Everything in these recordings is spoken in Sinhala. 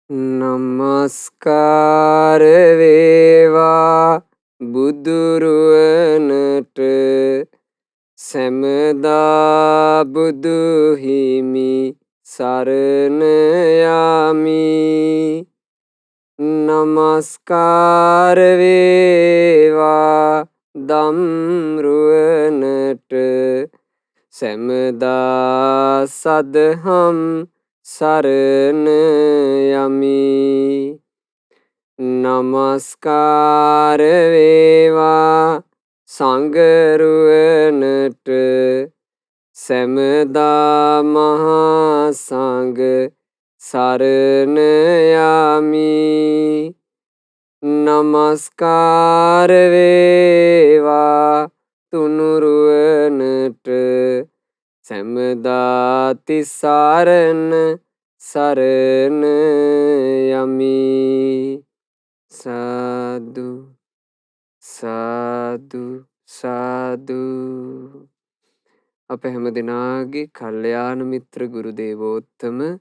නමස්කාර වේවා බුදුරුවනට සැමදා බුදු හිමි සරණ යමි. නමස්කාර වේවා ධම්රුවනට සැමදා සදහම් සරණ යමි. නමස්කාර වේවා සංඝරුවනට සැමදා මහා සංඝ සරණ යමි. නමස්කාර වේවා තුනුරුවනට සැමදා තිසරණ සරණ යමි. සාදු සාදු සාදු. අප හැම දෙනාගේ කල්යාණ මිත්‍ර ගුරු දේවෝත්තම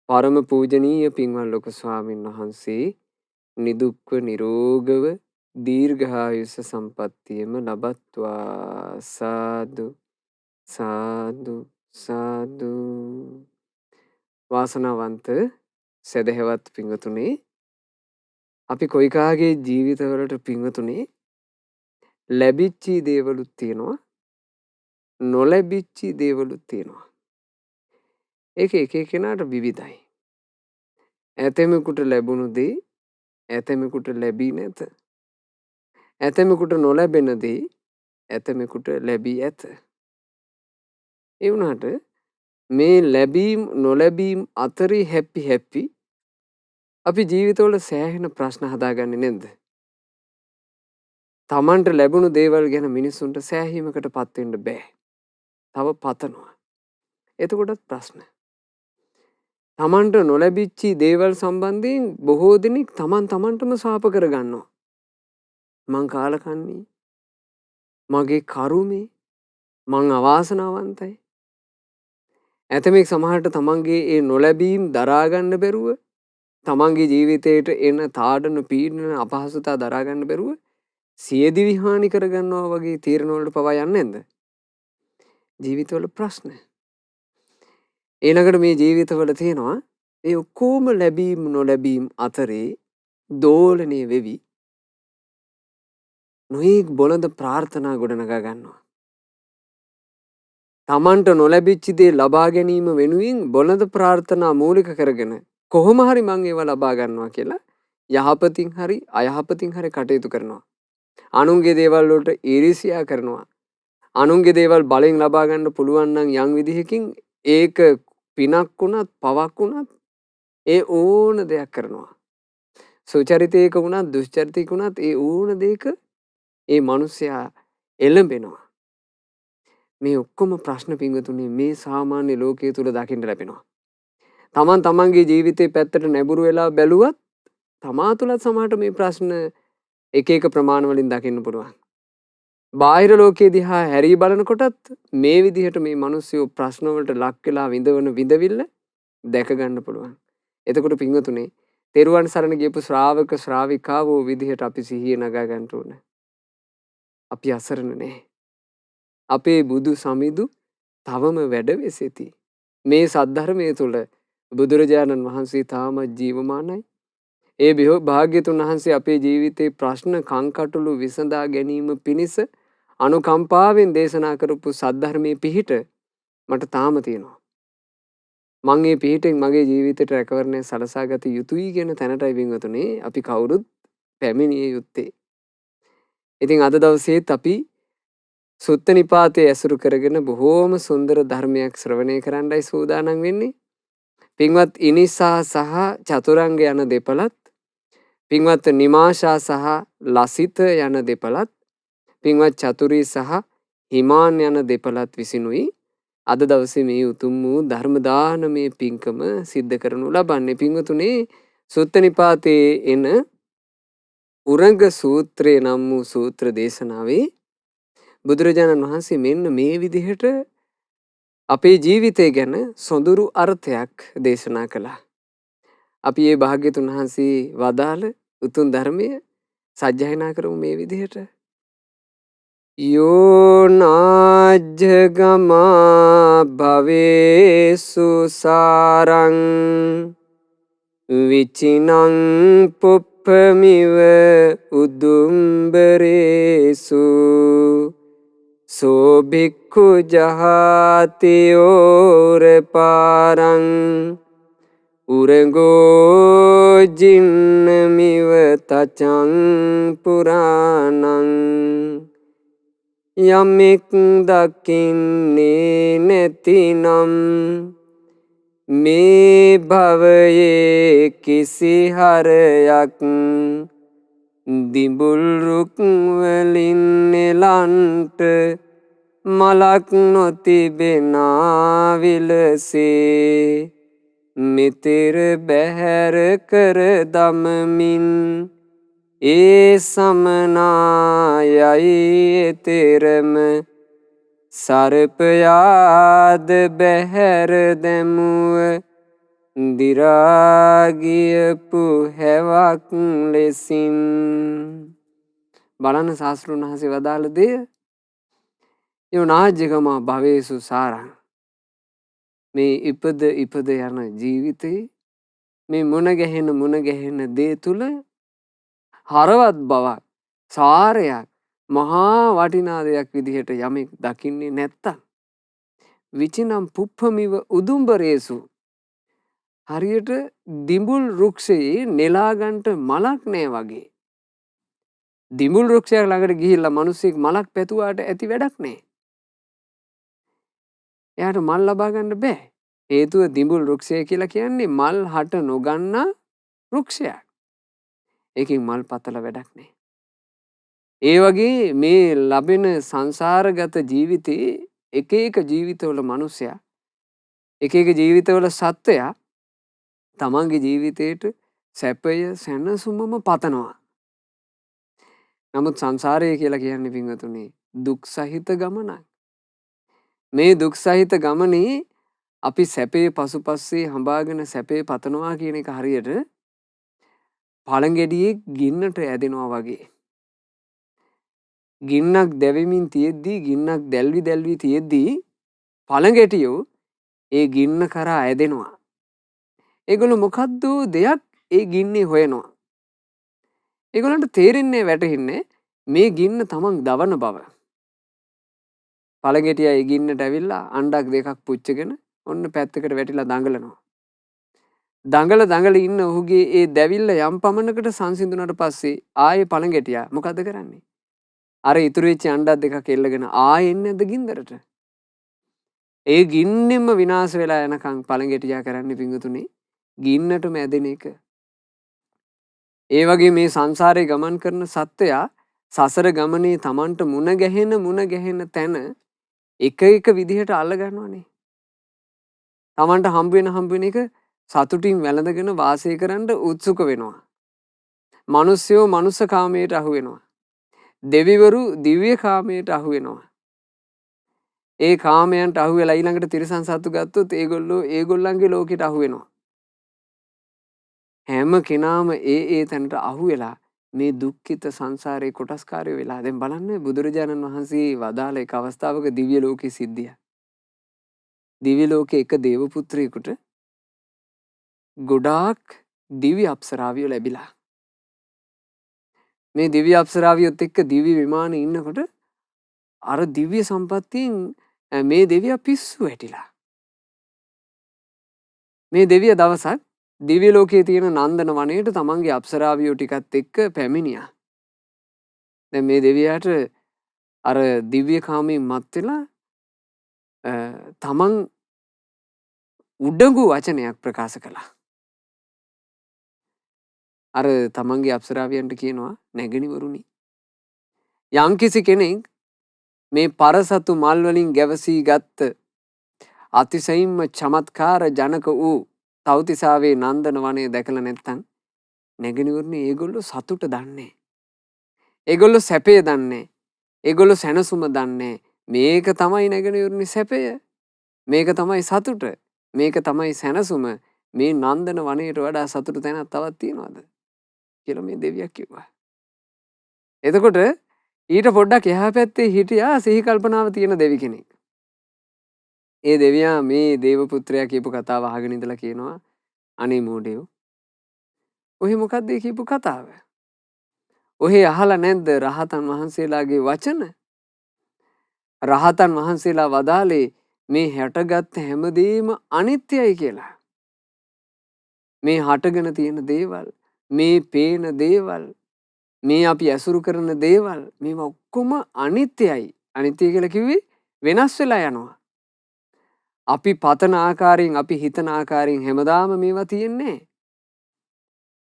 පරම පූජනීය පින්වත් ලොකු ස්වාමීන් වහන්සේ නිදුක්ව නිරෝගව දීර්ඝායුෂ සම්පන්නියම ලබත්වා. සාදු සාදු සාදු. වාසනාවන්ත සදහැවත් පින්වතුනි, අපි කොයි කාගේ ජීවිතවලට පින්වතුනි ලැබිච්ච දේවලුත් තියෙනවා, නොලැබිච්ච දේවලුත් තියෙනවා. ඒක එක එක්කෙනාට විවිධයි. ඇතෙමෙකුට ලැබුණු දේ ඇතෙමෙකුට ලැබී නැත. ඇතෙමෙකුට නොලැබෙන දේ ඇතෙමෙකුට ලැබී ඇත. ඒ වුණාට මේ ලැබීම් නොලැබීම් අතරේ හැපි අපි ජීවිතවල සෑහෙන ප්‍රශ්න හදාගන්නේ නැද්ද? තමන්ට ලැබුණු දේවල් ගැන මිනිස්සුන්ට සෑහීමකට පත් වෙන්න බෑ. තව පතනවා. එතකොටත් ප්‍රශ්න. තමන්ට නොලැබිච්ච දේවල් සම්බන්ධයෙන් බොහෝ දෙනෙක් තමන්ටම ශාප කරගන්නවා. මං කාලකන්ණී, මගේ කරුමේ, මං අවාසනාවන්තයි. ඇතමෙක් සමහරට තමන්ගේ ඒ නොලැබීම් දරාගන්න බැරුව, තමන්ගේ ජීවිතයට එන තාඩන පීඩන අපහසුතා දරාගන්න බැරුව සියදිවි හානි කරගන්නවා වගේ තීරණවලට පවා යන්නේ නැද්ද? ජීවිතවල ප්‍රශ්න. ඊළඟට මේ ජීවිතවල තියෙනවා ඒ ඔක්කොම ලැබීම් නොලැබීම් අතරේ දෝලණය වෙවි නොයෙක් බොළඳ ප්‍රාර්ථනා ගොඩනගා ගන්නවා. තමන්ට නොලැබිච්ච දේ ලබා ගැනීම වෙනුවෙන් බොළඳ ප්‍රාර්ථනා මූලික කරගෙන කොහොම හරි මං ඒවා ලබා ගන්නවා කියලා යහපතින් හරි අයහපතින් හරි කටයුතු කරනවා. අනුන්ගේ දේවල් වලට ඊර්ෂ්‍යා කරනවා. අනුන්ගේ දේවල් බලෙන් ලබා ගන්න පුළුවන් නම් යම් විදිහකින් ඒක පිනක් වුණත් පවක් වුණත් ඒ ඕන දෙයක් කරනවා. සුචරිතයක වුණත් දුෂ්චරිතයක වුණත් ඒ ඕන දෙයක ඒ මිනිසයා එළඹෙනවා. මේ ඔක්කොම ප්‍රශ්න පින්වතුනි මේ සාමාන්‍ය ලෝකයේ තුල දකින්න ලැබෙනවා. තමන්ගේ ජීවිතේ පැත්තට නැඹුරු වෙලා බැලුවත් තමා තුලත් සමහරට මේ ප්‍රශ්න එක ප්‍රමාණ වලින් දකින්න පුළුවන්. බාහිර ලෝකයේ දිහා හැරී බලනකොටත් මේ විදිහට මේ මිනිස්සු ප්‍රශ්න වලට ලක් වෙලා විඳවන විඳවිල්ල දැක ගන්න පුළුවන්. එතකොට පින්වතුනි, තෙරුවන් සරණ ගියපු ශ්‍රාවක ශ්‍රාවිකාවෝ විදිහට අපි සිහිය නගා ගන්න ඕනේ. අපි අසරණ නෑ. අපේ බුදු සමිඳු තවම වැඩ වෙසෙති. මේ සද්ධර්මයේ තුල බුදුරජාණන් වහන්සේ තාමත් ජීවමානයි. ඒ භාග්‍යතුන් වහන්සේ අපේ ජීවිතේ ප්‍රශ්න කංකටොළු විසඳා ගැනීම පිණිස අනුකම්පාවෙන් දේශනා කරපු සද්ධර්මයේ පිහිට මට තාම තියෙනවා. මං මේ පිහිටෙන් මගේ ජීවිතයට රැකවරණය සලසා ගත යුතුයි කියන තැනටයි වින්වතුනි අපි කවුරුත් පැමිණිය යුත්තේ. ඉතින් අද දවසේත් අපි සුත්ත නිපාතයේ ඇසුරු කරගෙන බොහෝම සුන්දර ධර්මයක් ශ්‍රවණය කරන්නයි සූදානම් වෙන්නේ. පින්වත් ඉනිසා සහ චතුරංග යන දෙපළත්, පින්වත් නිමාෂා සහ ලසිත යන දෙපළත්, පින්වත් චතුරී සහ හිමාන් යන දෙපළත් විසිනුයි අද දවසේ මේ උතුම් වූ ධර්ම දානමය පින්කම සිද්ධ කරනු ලබන්නේ. පින්වතුනි, සුත්ත නිපාතයේ එන උරංග සූත්‍රය නම් වූ සූත්‍ර දේශනාවේ බුදුරජාණන් වහන්සේ මෙන්න මේ විදිහට අපේ ජීවිතය ගැන සොඳුරු අර්ථයක් දේශනා කළා. අපි ඒ භාග්‍යතුන් වහන්සේ වදාළ උතුම් ධර්මය සජ්ජායනා කරමු මේ විදිහට. යෝනාජ්ජගමා භවේසු සාරං විචිනං පුප්පමිව උදුම්බරේසු සෝභික්ඛු ජහතියෝර පාරං උරගෝ ජින්නමිව තචං පුරාණං යමෙක් දකින්නේ නැතිනම් මේ භවයේ කිසි හරයක් දිඹුල් රුක් වලින් නෙලන්ට මලක් නොතිබෙනා විලසේ මෙතෙර බැහැර කර දමමින් ඒ සමනායයි එතරම සර්පයාද බැහැර දැමුව දිරාගියපු හැවක් ලෙසින්. බලන්න ශාස්ත්‍රඥ වහන්සේ වදාළ දෙය. යෝනාජ්ජගමා භවේසු සාරං. මේ ඉපද යන ජීවිතේ මේ මුණ ගැහෙන දේ තුල හරවත් බවක් සාරයක් මහා වටිනා දෙයක් විදිහට යමෙක් දකින්නේ නැත්තම් විචිනම් පුප්පමිව උදුම්බරේසු හරියට දිඹුල් වෘක්ෂයේ නෙලාගන්ට මලක් නෑ වගේ. දිඹුල් වෘක්ෂයක් ළඟට ගිහිල්ලා මිනිස්සෙක් මලක් පැතුවාට ඇති වැඩක් නෑ. එයාට මල් ලබා ගන්න බෑ. හේතුව දිඹුල් වෘක්ෂය කියලා කියන්නේ මල් හට නොගන්නා වෘක්ෂයක්. ඒකෙන් මල් පතල වැඩක් නෑ. ඒ වගේ මේ ලැබෙන සංසාරගත ජීවිතේ එක එක ජීවිතවල මිනිසයා එක එක ජීවිතවල සත්වයා තමන්ගේ ජීවිතේට සැපය සැනසුමම පතනවා. නමුත් සංසාරය කියලා කියන්නේ පින්වතුනි දුක් සහිත ගමනක්. මේ දුක් සහිත ගමනේ අපි සැපේ පසුපස්සේ හඹාගෙන සැපේ පතනවා කියන එක හරියට පළඟැඩියෙක් ගින්නට ඇදෙනවා වගේ. ගින්නක් දැවෙමින් තියෙද්දී ගින්නක් දැල්වි තියෙද්දී පළඟැටියෝ ඒ ගින්න කරා ඇදෙනවා. ඒගොල්ලෝ මොකද්ද දෙයක් ඒ ගින්නේ හොයනවා. ඒගොල්ලන්ට තේරෙන්නේ වැටහෙන්නේ මේ ගින්න තමන් දවන බව. පළඟැටියා ඒ ගින්නට ඇවිල්ලා අණ්ඩක් දෙකක් පුච්චගෙන ඔන්න පැත්තකට වැටිලා දඟලනවා. දඟල ඉන්න ඔහුගේ ඒ දැවිල්ල යම් පමණකට සංසිඳුණාට පස්සේ ආයේ පළඟැටියා මොකද කරන්නේ? අර ඉතුරු වෙච්ච අණ්ඩක් දෙකක් එල්ලගෙන ආයෙ එන්නේ නැද්ද ගින්දරට? ඒ ගින්නෙම විනාශ වෙලා යනකම් පළඟැටියා කරන්නේ පිංගුතුනේ ගින්නටම ඇදෙන එක. ඒ වගේ මේ සංසාරේ ගමන් කරන සත්වයා සසර ගමනේ Tamanට මුණ ගැහෙන තැන එක එක විදිහට අල්ල ගන්නවානේ. Tamanට හම්බ වෙන එක සතුටින් වැළඳගෙන වාසය කරන්න උත්සුක වෙනවා. මිනිස්සුયો මනුස්ස කාමයට අහු වෙනවා. දෙවිවරු දිව්‍ය කාමයට අහු වෙනවා. ඒ කාමයන්ට අහු වෙලා ඊළඟට තිරිසන් සත්තු ගත්තොත් ඒගොල්ලන්ගේ ලෝකෙට අහු වෙනවා. හැම කෙනාම ඒ තැනට අහු වෙලා මේ දුක්ඛිත සංසාරේ කොටස්කාරයෝ වෙලා. දැන් බලන්න බුදුරජාණන් වහන්සේ වදාළ එක අවස්ථාවක දිව්‍ය ලෝකේ සිද්ධිය. දිව්‍ය ලෝකේ එක දේව පුත්‍රයෙකුට ගොඩාක් දිව්‍ය අප්සරාවියෝ ලැබිලා. මේ දිව්‍ය අප්සරාවියොත් එක්ක දිව්‍ය විමානේ ඉන්නකොට අර දිව්‍ය සම්පත්තියෙන් මේ දෙවියා පිස්සු වැටිලා. මේ දෙවියා දවසක් දිව්‍ය ලෝකයේ තියෙන නන්දන වනයේට තමන්ගේ අප්සරාවියෝ ටිකත් එක්ක පැමිණියා. දැන් මේ දෙවියාට අර දිව්‍ය කාමයෙන් මත් වෙලා තමන් උඩඟු වචනයක් ප්‍රකාශ කළා. අර තමන්ගේ අප්සරාවියන්ට කියනවා නැගණිවරුනි යම්කිසි කෙනෙක් මේ පරසතු මල් වලින් ගැවසී ගත්ත අතිශයින්ම චමත්කාර ජනක වූ තව්තිසාවේ නන්දන වනය දැකලා නැත්නම් නැගණිවරුනි ඒගොල්ලෝ සතුට දන්නේ. ඒගොල්ලෝ සැපේ දන්නේ. ඒගොල්ලෝ සැනසුම දන්නේ. මේක තමයි නැගණිවරුනි සැපය. මේක තමයි සතුට. මේක තමයි සැනසුම. මේ නන්දන වනයේට වඩා සතුටු තැනක් තවත් තියෙනවද කියලා මේ දෙවියා කිව්වා. එතකොට ඊට පොඩ්ඩක් එහා පැත්තේ හිටියා සිහි කල්පනාව තියෙන දෙවි කෙනෙක්. ඒ දෙවියා මේ දේව පුත්‍රයා කියපු කතාව අහගෙන ඉඳලා කියනවා අනේ මෝඩයෝ ඔහි මොකක්ද ඒ කියපු කතාව? ඔහි අහලා නැද්ද රහතන් වහන්සේලාගේ වචන? රහතන් වහන්සේලා වදාළේ මේ හැටගත් හැමදේම අනිත්‍යයි කියලා. මේ හටගෙන තියෙන දේවල්, මේ පේන දේවල්, මේ අපි ඇසුරු කරන දේවල් මේවා ඔක්කොම අනිත්‍යයි. අනිත්‍ය කියලා කිව්වේ වෙනස් වෙලා යනවා. අපි පතන ආකාරයෙන් අපි හිතන ආකාරයෙන් හැමදාම මේවා තියෙන්නේ.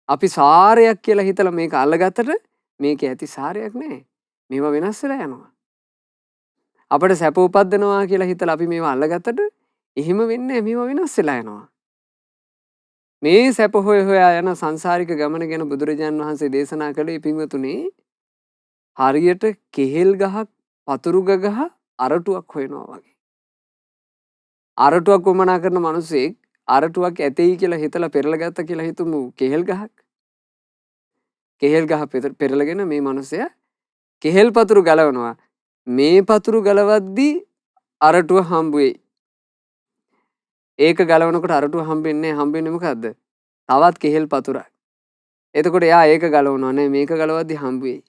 අපි සාරයක් කියලා හිතලා මේක අල්ලගත්තට මේක ඇති සාරයක් නෑ. මේවා වෙනස් වෙලා යනවා. අපිට සැප උපදිනවා කියලා හිතලා අපි මේවා අල්ලගත්තට එහෙම වෙන්නේ නෑ. මේවා වෙනස් වෙලා යනවා. මේ සැප හොය හොයා යන සංසාරික ගමන ගැන බුදුරජාණන් වහන්සේ දේශනා කළේ පින්වතුනි හරියට කෙහෙල් ගහක් පතුරු ගහ අරටුවක් හොයනවා වගේ. අරටුවක් වමනා කරන මිනිසෙක් අරටුවක් ඇතෙයි කියලා හිතලා පෙරලගත්ත කියලා හිතමු කෙහෙල් ගහක්. කෙහෙල් ගහ පෙරලගෙන මේ මිනිසයා කෙහෙල් පතුරු ගලවනවා. මේ පතුරු ගලවද්දී අරටුව හම්බ වෙයි. ඒක ගලවනකොට අරටුව හම්බෙන්නේ මොකද්ද? තවත් කෙහෙල් පතුරක්. එතකොට එයා ඒක ගලවනවා නෑ මේක ගලවද්දී හම්බ වෙයි.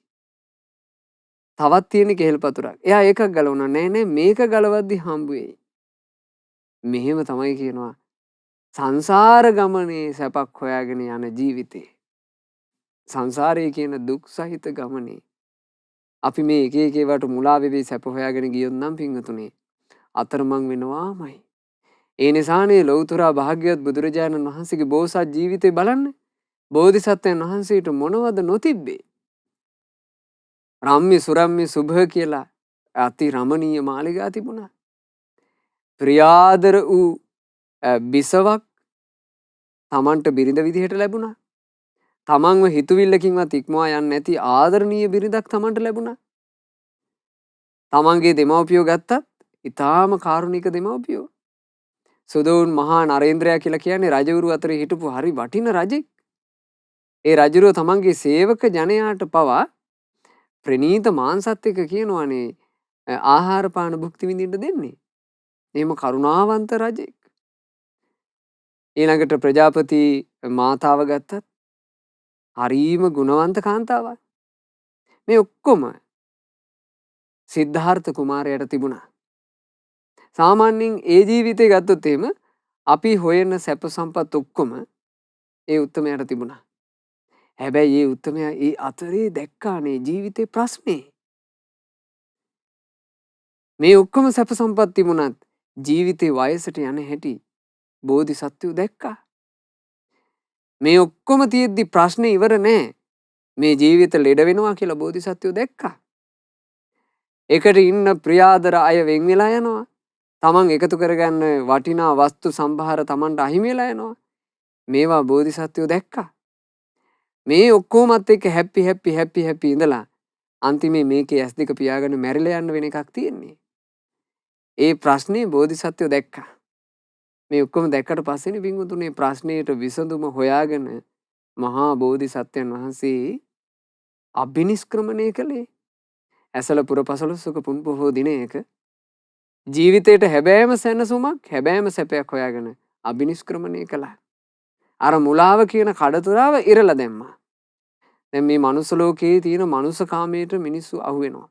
තවත් තියෙන කෙහෙල් පතුරක්. එයා ඒකක් ගලවනවා නෑ මේක ගලවද්දී හම්බ වෙයි. මෙහෙම තමයි කියනවා සංසාර ගමනේ සැපක් හොයාගෙන යන ජීවිතේ. සංසාරයේ කියන දුක් සහිත ගමනේ අපි මේ එක එක ඒවාට මුලා වෙවි සැප හොයාගෙන ගියොත් නම් පින්වතුනි අතරමං වෙනවාමයි. ඒ නිසානේ ලෞතර භාග්‍යවත් බුදුරජාණන් වහන්සේගේ බෝසත් ජීවිතේ බලන්න. බෝධිසත්වයන් වහන්සේට මොනවද නොතිබ්බේ? රම්මි සුරම්මි සුභ කියලා අති රමණීය මාලිගා තිබුණා. ප්‍රියාදර වූ බිසවක් තමන්ට බිරිඳ විදිහට ලැබුණා. තමන්ව හිතුවිල්ලකින්වත් ඉක්මවා යන්නේ නැති ආදරණීය බිරිඳක් තමන්ට ලැබුණා. තමන්ගේ දෙමව්පියෝ ගත්තත් ඊටාම කාරුණික දෙමව්පියෝ. සුදෝන් මහා නරේන්ද්‍රයා කියලා කියන්නේ රජවරු අතරේ හිටපු හරි වටින රජෙක්. ඒ රජුරෝ තමන්ගේ සේවක ජනයාට පවා ප්‍රණීත මාංශත් එක්ක කියනවානේ ආහාර පාන භුක්ති විඳින්න දෙන්නේ. එහෙම කරුණාවන්ත රජෙක්. ඊළඟට ප්‍රජාපති මාතාව ගත්තත් හරීම ගුණවන්ත කාන්තාවක්. මේ ඔක්කොම සිද්ධාර්ථ කුමාරයාට තිබුණා. සාමාන්‍යයෙන් ඒ ජීවිතේ ගත්තොත් එහෙම අපි හොයන සැප සම්පත් ඔක්කොම ඒ උත්තමයාට තිබුණා. හැබැයි ඒ උත්තමයා ඒ අතරේ දැක්කානේ ජීවිතේ ප්‍රශ්නේ. මේ ඔක්කොම සැප සම්පත් තිබුණත් ජීවිතේ වයසට යන හැටි බෝධිසත්වයෝ දැක්කා. මේ ඔක්කොම තියෙද්දි ප්‍රශ්නේ ඉවර නෑ. මේ ජීවිත ලෙඩ වෙනවා කියලා බෝධිසත්වයෝ දැක්කා. එකට ඉන්න ප්‍රියාදර අය වෙන් වෙලා යනවා. තමන් එකතු කරගන්න වටිනා වස්තු සම්භාර තමන්ට අහිමි වෙලා යනවා. මේවා බෝධිසත්වයෝ දැක්කා. මේ ඔක්කොමත් එක්ක හැපි ඉඳලා අන්තිමේ මේකේ ඇස් දෙක පියාගෙන මැරිලා යන්න වෙන එකක් තියෙන්නේ. ඒ ප්‍රශ්නේ බෝධිසත්වයෝ දැක්කා. මේ ඔක්කොම දැක්කට පස්සේනේ පින්වතුනේ ප්‍රශ්නයට විසඳුම හොයාගෙන මහා බෝධිසත්වයන් වහන්සේ අභිනිෂ්ක්‍රමණය කළේ. ඇසල පුර පසළොස්වක පුන් පොහෝ දිනයක ජීවිතේට හැබෑම සැනසුමක් හැබෑම සැපයක් හොයාගෙන අභිනිෂ්ක්‍රමණය කළා. අර මුලාව කියන කඩතුරාව ඉරලා දැම්මා. දැන් මේ මනුස්ස ලෝකයේ තියෙන මනුස්ස කාමයට මිනිස්සු අහු වෙනවා.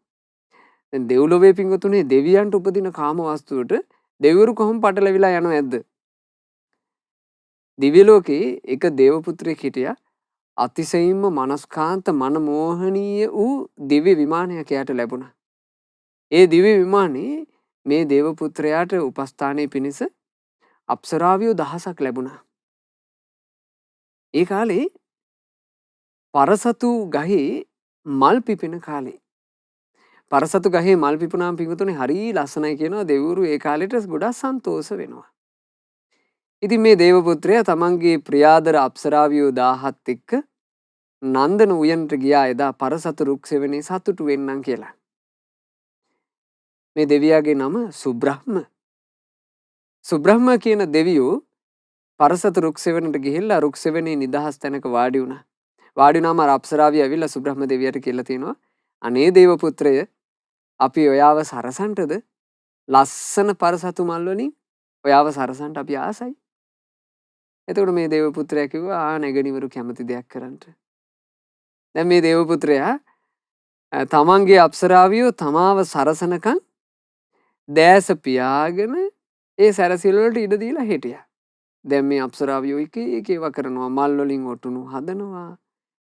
දැන් දෙව්ලොවේ පින්වතුනේ දෙවියන්ට උපදින කාම වස්තුවට දෙවිවරු කොහොම පටලවිලා යනව ඇද්ද? දිව්‍ය ලෝකේ එක දේව පුත්‍රයෙක් හිටියා. අතිශයින්ම මනස්කාන්ත මනමෝහනීය වූ දිව්‍ය විමානයක් එයාට ලැබුණා. ඒ දිව්‍ය විමානේ මේ දේව පුත්‍රයාට උපස්ථානයේ පිණිස අප්සරාවියෝ දහසක් ලැබුණා. ඒ කාලේ පරසතු ගහේ මල් පිපෙන කාලේ. පරසතු ගහේ මල් පිපුණාම පිඟුතුනේ හරි ලස්සනයි කියනවා දෙවිවරු ඒ කාලෙට ගොඩක් සන්තෝෂ වෙනවා. ඉතින් මේ දේව පුත්‍රයා තමන්ගේ ප්‍රියාදර අප්සරාවියෝ 1000ත් එක්ක නන්දන උයනට ගියා එදා පරසතු රුක්සෙවනේ සතුටු වෙන්නම් කියලා. මේ දෙවියාගේ නම සුබ්‍රහ්ම. සුබ්‍රහ්ම කියන දෙවියෝ පරසත රුක් සෙවණට ගිහිල්ලා රුක් සෙවණේ නිදහස් තැනක වාඩි වුණා. වාඩි වුණාම අර අප්සරාවිය ඇවිල්ලා සුබ්‍රහ්ම දෙවියට කියලා තියෙනවා අනේ දේව පුත්‍රය අපි ඔයාව සරසන්ටද ලස්සන පරසතු මල් වලින් ඔයාව සරසන්ට අපි ආසයි. එතකොට මේ දේව පුත්‍රයා කිව්වා නැගණිවරු කැමති දෙයක් කරන්න. දැන් මේ දේව පුත්‍රයා තමන්ගේ අප්සරාවියෝ තමාව සරසනකන් දැස පියාගෙන ඒ සැරසිල්ල වලට ඉඩ දීලා හිටියා. දැන් මේ අප්සරාවියෝ එක එක ඒවා කරනවා. මල් වලින් ඔටුනු හදනවා.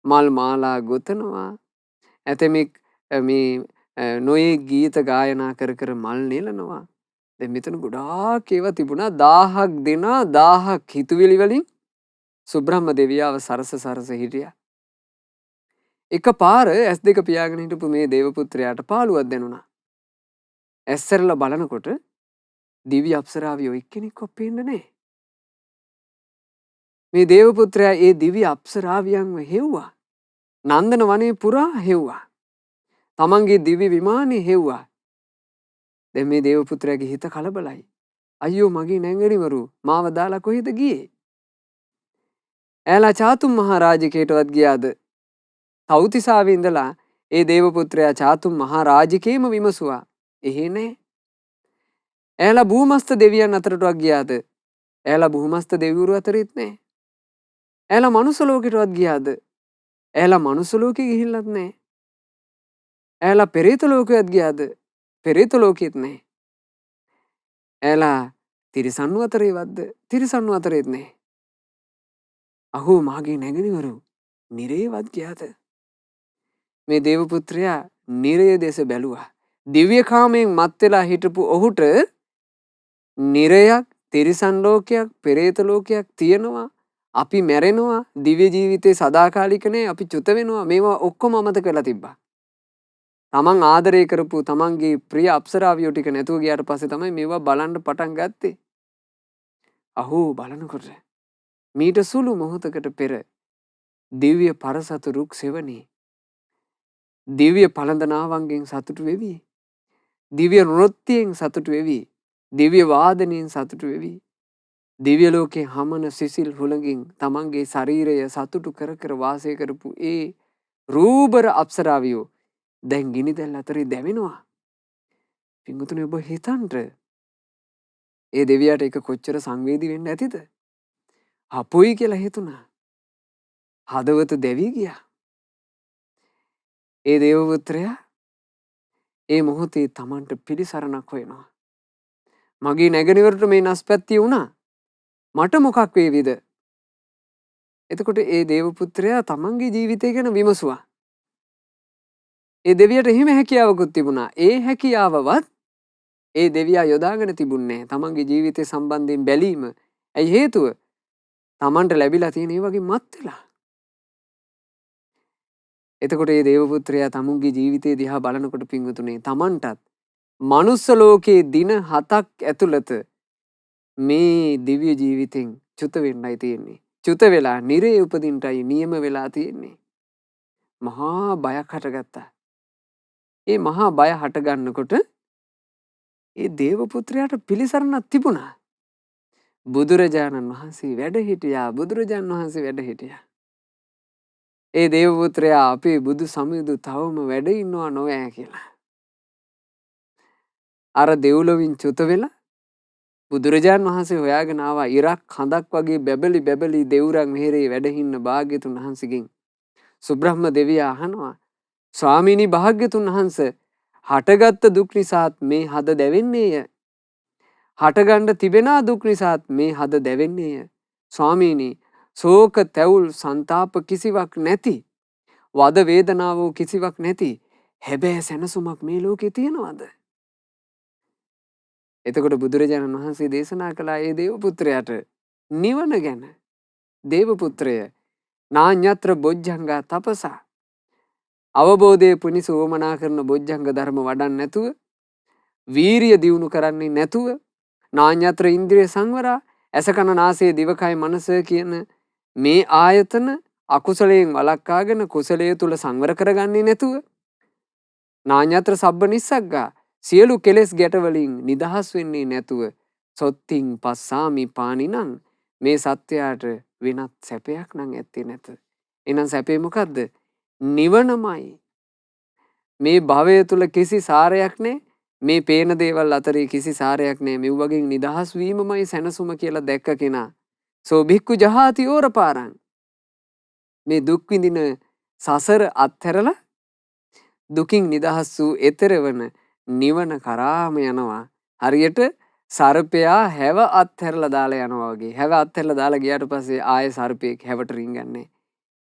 මල් මාලා ගොතනවා. ඇතමෙක් මේ නොයේ ගීත ගායනා කර කර මල් නෙලනවා. දැන් මෙතන ගොඩාක් ඒවා තිබුණා. 1000ක් දෙනා 1000ක් හිතුවිලි වලින් සුබ්‍රහ්ම දෙවියව සරස හිටියා. එකපාර S2 පියාගෙන හිටපු මේ දේව පුත්‍රයාට පාළුවක් දැනුණා. ඇස්සරලා බලනකොට දිව්‍ය අප්සරාවියෝ එක්කෙනෙක්වත් පේන්නේ නැහැ. මේ දේව පුත්‍රයා ඒ දිව්‍ය අප්සරාවියන්ව හෙව්වා. නන්දන වනේ පුරා හෙව්වා. තමන්ගේ දිව්‍ය විමානේ හෙව්වා. දැන් මේ දේව පුත්‍රයාගේ හිත කලබලයි. අයියෝ මගේ නැංගණිවරු මාව දාලා කොහෙද ගියේ? ඈලා චාතුම් මහරජකේටවත් ගියාද? තවුතිසාවේ ඉඳලා ඒ දේව පුත්‍රයා චාතුම් මහරජකේම විමසුවා. එහෙ නෑ. ඈලා භූමස්ත දෙවියන් අතරටවත් ගියාද? ඈලා භූමස්ත දෙවිවරු අතරෙත් නෑ. ඈලා මනුස්ස ලෝකෙටවත් ගියාද? ඈලා මනුස්ස ලෝකෙ ගිහිල්ලත් නෑ. ඈලා පෙරේත ලෝකෙවත් ගියාද? පෙරේත ලෝකෙත් නෑ. ඈලා තිරිසන්නු අතරේවත්ද? තිරිසන්නු අතරෙත් නෑ. අහෝ මාගේ නැගණිවරු නිරේවත් ගියාද? මේ දේව පුත්‍රයා නිරය දෙස බැලුවා. දිව්‍ය කාමයෙන් මත් වෙලා හිටපු ඔහුට නිරයක්, තිරිසන් ලෝකයක්, පෙරේත ලෝකයක් තියෙනවා. අපි මැරෙනවා. දිව්‍ය ජීවිතේ සදාකාලික නෑ. අපි චුත වෙනවා. මේවා ඔක්කොම අමතක කරලා තිබ්බා. තමන් ආදරය කරපු තමන්ගේ ප්‍රිය අප්සරාවියෝ ටික නැතුව ගියාට පස්සේ තමයි මේවා බලන්න පටන් ගත්තේ. අහෝ බලනකොට මීට සුළු මොහොතකට පෙර දිව්‍ය පරසතු රුක් සෙවණේ දිව්‍ය පළඳනාවන්ගෙන් සතුටු වෙවි. දිව්‍ය නෘත්‍යයෙන් සතුටු වෙවි. දිව්‍ය වාදනයෙන් සතුටු වෙවි. දිව්‍ය ලෝකේ හමන සිසිල් හුළඟින් තමන්ගේ ශරීරය සතුටු කර කර වාසය කරපු ඒ රූබර අප්සරාවියෝ දැන් ගිනි දැල් අතරේ දැවෙනවා. පින්වතුනි ඔබ හිතන්න ඒ දෙවියාට ඒක කොච්චර සංවේදී වෙන්න ඇතිද? අපොයි කියලා හිතුණා. හදවත දැවි ගියා. ඒ දේව පුත්‍රයා ඒ මොහොතේ තමන්ට පිළිසරණක් හොයනවා. මගේ නැගණිවරට මේ නස්පැත්තිය වුණා. මට මොකක් වේවිද? එතකොට ඒ දේව පුත්‍රයා තමන්ගේ ජීවිතය ගැන විමසුවා. ඒ දෙවියට එහෙම හැකියාවකුත් තිබුණා. ඒ හැකියාවවත් ඒ දෙවියා යොදාගෙන තිබුණේ තමන්ගේ ජීවිතය සම්බන්ධයෙන් බැලීම. ඇයි හේතුව? තමන්ට ලැබිලා තියෙන ඒ වගේ මත් වෙලා. එතකොට ඒ දේව පුත්‍රයා තමුන්ගේ ජීවිතය දිහා බලනකොට පින්වතුනේ තමන්ටත් මනුස්ස ලෝකයේ දින 7ක් ඇතුළත මේ දිව්‍ය ජීවිතෙන් චුත වෙන්නයි තියෙන්නේ. චුත වෙලා නිරේ උපදින්නයි නියම වෙලා තියෙන්නේ. මහා බයක් හටගත්තා. ඒ මහා බය හටගන්නකොට ඒ දේව පුත්‍රයාට පිළිසරණක් තිබුණා. බුදුරජාණන් වහන්සේ වැඩ හිටියා. බුදුරජාණන් වහන්සේ වැඩ හිටියා. ඒ දේව පුත්‍රයා අපේ බුදු සමිඳු තවම වැඩ ඉන්නවා නොවෑ කියලා. අර දෙව්ලොවින් චුත වෙලා බුදුරජාණන් වහන්සේ හොයාගෙන ආවා ඉරක් හඳක් වගේ බැබලි බැබලි දෙවුරන් මෙහෙරේ වැඩ ඉන්න භාග්‍යතුන් වහන්සේගෙන්. සුබ්‍රහ්ම දෙවියා අහනවා ස්වාමීනි භාග්‍යතුන් වහන්සේ හටගත්ත දුක් නිසාත් මේ හද දැවෙන්නේය. හටගන්න තිබෙනා දුක් නිසාත් මේ හද දැවෙන්නේය. ස්වාමීනි ශෝක තැවුල් සංතාප කිසිවක් නැති වද වේදනාව කිසිවක් නැති හැබැයි සැනසුමක් මේ ලෝකේ තියනවද? එතකොට බුදුරජාණන් වහන්සේ දේශනා කළා ඒ දේව පුත්‍රයාට නිවන ගැන. දේව පුත්‍රය නාඤ්ඤත්‍ර බොජ්ජංගා තපසා අවබෝධයේ පුනිස වමනා කරන බොජ්ජංග ධර්ම වඩන්නේ නැතුව වීරිය දියුණු කරන්නේ නැතුව නාඤ්ඤත්‍ර ඉන්ද්‍රිය සංවරා ඇස කන නාසය දිවකය මනස කියන මේ ආයතන අකුසලයෙන් වළක්වාගෙන කුසලයේ තුල සංවර කරගන්නේ නැතුව නාඤ්ඤත්‍ර සබ්බ නිස්සග්ගා සියලු කෙලෙස් ගැට වලින් නිදහස් වෙන්නේ නැතුව සොත්තිං පස්සාමි පානිනං මේ සත්‍යයට වෙනත් සැපයක් නම් ඇත්තේ නැත. එහෙනම් සැපේ මොකද්ද? නිවනමයි. මේ භවය තුල කිසි සාරයක් නැහැ. මේ පේන දේවල් අතරේ කිසි සාරයක් නැහැ. මෙව වගේ නිදහස් වීමමයි සැනසුම කියලා දැක්ක කෙනා. සෝ භික්ඛු ජහාති ඕරපාරං. මේ දුක් විඳින සසර අත්හැරලා දුකින් නිදහස් වූ එතෙර වන නිවන කරාම යනවා. හරියට සර්පයා හැව අත්හැරලා දාලා යනවා වගේ. හැව අත්හැරලා දාලා ගියාට පස්සේ ආයෙ සර්පෙක් හැවට රින්ගන්නේ.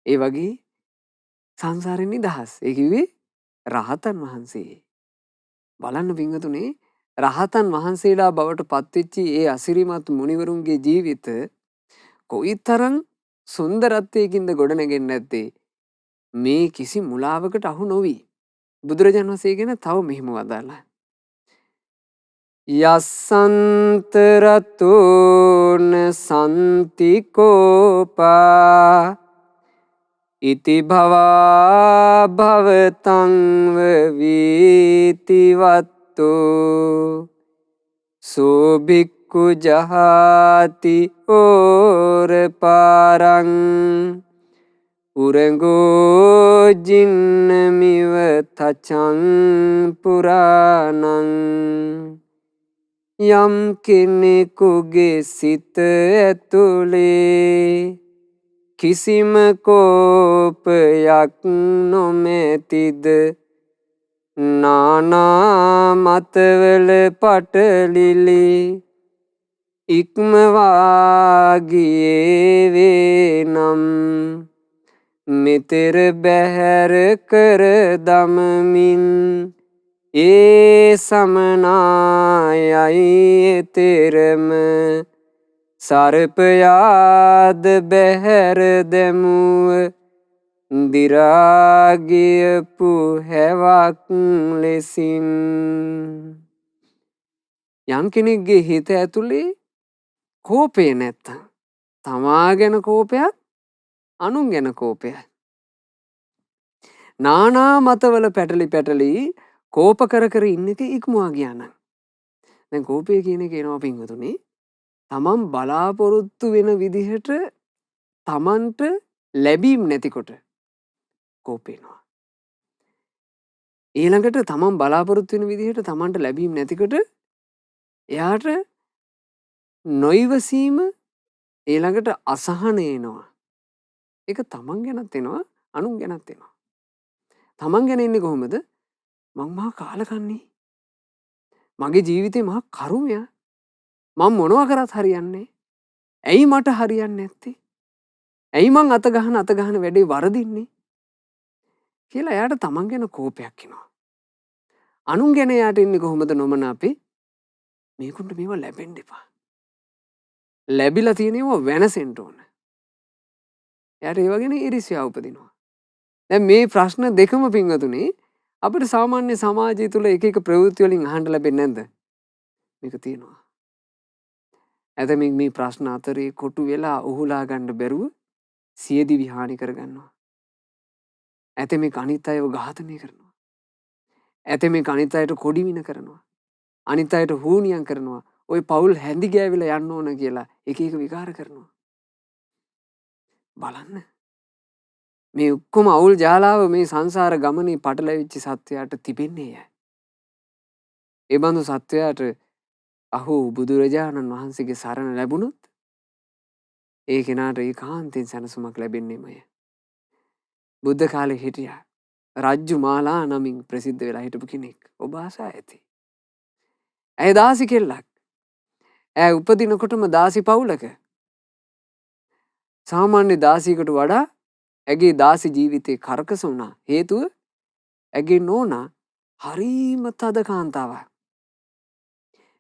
ඒ වගේ සංසාරෙන් නිදහස්. ඒ කිව්වේ රහතන් වහන්සේ. බලන්න පින්වතුනි, රහතන් වහන්සේලා බවට පත්වෙච්චි ඒ අසිරිමත් මුනිවරුන්ගේ ජීවිත කොයිතරම් සුන්දරත්වයකින්ද ගොඩනැගෙන්නේ නැත්තේ. මේ කිසි මුලාවකට අහු නොවි. බුදුරජාණන් වහන්සේ ගැන තව මෙහිම වදාළා. යස්සන්තරතෝන සන්තිකෝපා ඉති භවා භවතංව වීතිවත්තෝ සෝභික්කු ජහාති ඕරපාරං උරගෝ ජින්නමිව තචං පුරාණං. යම් කෙනෙකුගේ සිත ඇතුලේ කිසිම කෝපයක් නොමැතිද නානා මතවල පටලිලි ඉක්මවා ගියේ වේනම් මෙතෙර බැහැර කර දමමින් ඒ සමනායයි එතෙරම සර්පයාද බැහැර දැමුව දිරාගියපු හැවක් ලෙසින්. යම් කෙනෙක්ගේ හිත ඇතුලේ කෝපය නැත්තම්, තමා ගැන කෝපයක්, අනුන් ගැන කෝපයක්, නානා මතවල පැටලි කෝප කර කර ඉන්න එක ඉක්මවා ගියා නම්, දැන් කෝපය කියන එක එනවා පින්වතුනි, තමන් බලාපොරොත්තු වෙන විදිහට තමන්ට ලැබීම් නැතිකොට කෝපේනවා. ඊළඟට තමන් බලාපොරොත්තු වෙන විදිහට තමන්ට ලැබීම් නැතිකොට එයාට නොයිවසීම, ඊළඟට අසහන එනවා. ඒක තමන් ගැනත් එනවා, අනුන් ගැනත් එනවා. තමන් ගැන ඉන්නේ කොහොමද? මං මහා කාලකන්ණී. මගේ ජීවිතේ මහා කරුමයක්. මම මොනවා කරත් හරියන්නේ. ඇයි මට හරියන්නේ නැත්තේ? ඇයි මං අත ගහන වැඩේ වරදින්නේ? කියලා එයාට තමන් ගැන කෝපයක් එනවා. අනුන් ගැන එයාට ඉන්නේ කොහොමද නොමනාපේ? මේකුන්ට මේවා ලැබෙන්න එපා. ලැබිලා තියෙනේවා වෙනසෙන්න ඕන. එයාට ඒව ගැන ඊර්ෂ්‍යාව උපදිනවා. දැන් මේ ප්‍රශ්න දෙකම පින්වතුනි අපිට සාමාන්‍ය සමාජය තුළ එක ප්‍රවෘත්ති වලින් අහන්න ලැබෙන්නේ නැද්ද? මේක තියෙනවා. ඇතමින් මේ ප්‍රශ්න අතරේ කොටු වෙලා උහුලා ගන්න බැරුව සියදිවි හානි කරගන්නවා. ඇතෙමෙක් අනිත් අයව ඝාතනය කරනවා. ඇතෙමෙක් අනිත් අයට කොඩිවින කරනවා. අනිත් අයට හූනියම් කරනවා. ওই පවුල් හැඳි ගෑවිලා යන්න ඕන කියලා එක විකාර කරනවා. බලන්න. මේ ඔක්කොම අවුල් ජාලාව මේ සංසාර ගමනේ පටලැවිච්ච සත්වයාට තිබෙන්නේ ය. ඒ බඳු සත්වයාට බුදුරජාණන් වහන්සේගේ සරණ ලැබුණොත් ඒ කෙනාට ඒකාන්තයෙන් සැනසුමක් ලැබෙන්නේමය. බුද්ධ කාලේ හිටියා රජ්ජු මාලා නමින් ප්‍රසිද්ධ වෙලා හිටපු කෙනෙක්. ඔබ අසා ඇති. ඇය දාසි කෙල්ලක්. ඇය උපදිනකොටම දාසි පවුලක. සාමාන්‍ය දාසියකට වඩා ඇගේ දාසි ජීවිතේ කරකස වුණා. හේතුව ඇගේ නෝනා හරීම තද කාන්තාවක්.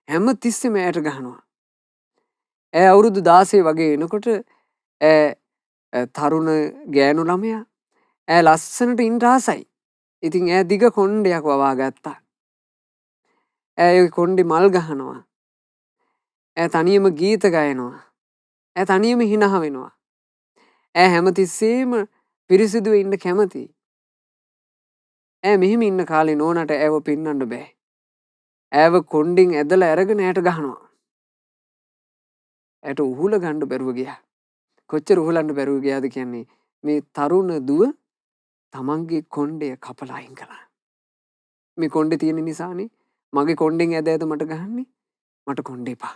හැම තිස්සෙම ඇයට ගහනවා. ඇය අවුරුදු 16 වගේ එනකොට ඇය තරුණ ගෑනු ළමයා. ඇය ලස්සනට ඉන්න ආසයි. ඉතින් ඇය දිග කොණ්ඩයක් වවා ගත්තා. ඇය කොණ්ඩේ මල් ගහනවා. ඇය තනියම ගීත ගයනවා. ඇය තනියම හිනහ වෙනවා. ඇය හැමතිස්සෙම පිරිසිදුව ඉන්න කැමතියි. ඇය මෙහෙම ඉන්න කාලේ නෝනට ඇයව පින්නන්න බෑ. ඇයව කොණ්ඩෙන් ඇදලා අරගෙන ඇයට ගහනවා. ඇයට උහුල ගන්න බැරුව ගියා. කොච්චර උහුලන්න බැරුව ගියාද කියන්නේ මේ තරුණ දුව තමන්ගේ කොණ්ඩය කපලා අයින් කළා. මේ කොණ්ඩේ තියෙන නිසානේ මගේ කොණ්ඩෙන් ඇද ඇද මට ගහන්නේ. මට කොණ්ඩේ එපා.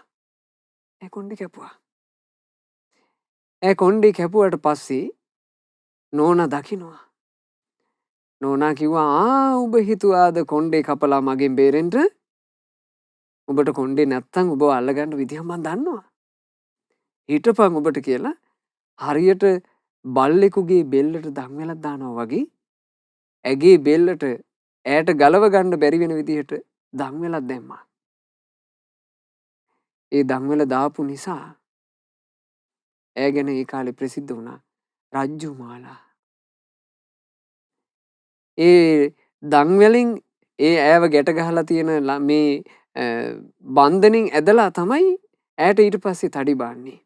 ඒ කොණ්ඩේ කැපුවා. ඒ කොණ්ඩේ කැපුවට පස්සේ නෝනා දකින්නවා. නෝනා කිව්වා උඹ හිතුවාද කොණ්ඩේ කපලා මගෙන් බේරෙන්න? උඹට කොණ්ඩේ නැත්තම් උඹව අල්ලගන්න විදිහ මම දන්නවා. හිටපන් ඔබට කියලා හරියට බල්ලෙකුගේ බෙල්ලට දම්වැලක් දානවා වගේ ඇගේ බෙල්ලට ඈට ගලව ගන්න බැරි වෙන විදිහට දම්වැලක් දැම්මා. ඒ දම්වැල දාපු නිසා ඈ ගැන ඒ කාලේ ප්‍රසිද්ධ වුණා රජ්ජුමාලා. ඒ දම්වැලින් ඒ ඈව ගැට ගහලා තියෙන මේ බන්ධනෙන් ඇදලා තමයි ඈට ඊට පස්සේ තඩි බාන්නේ.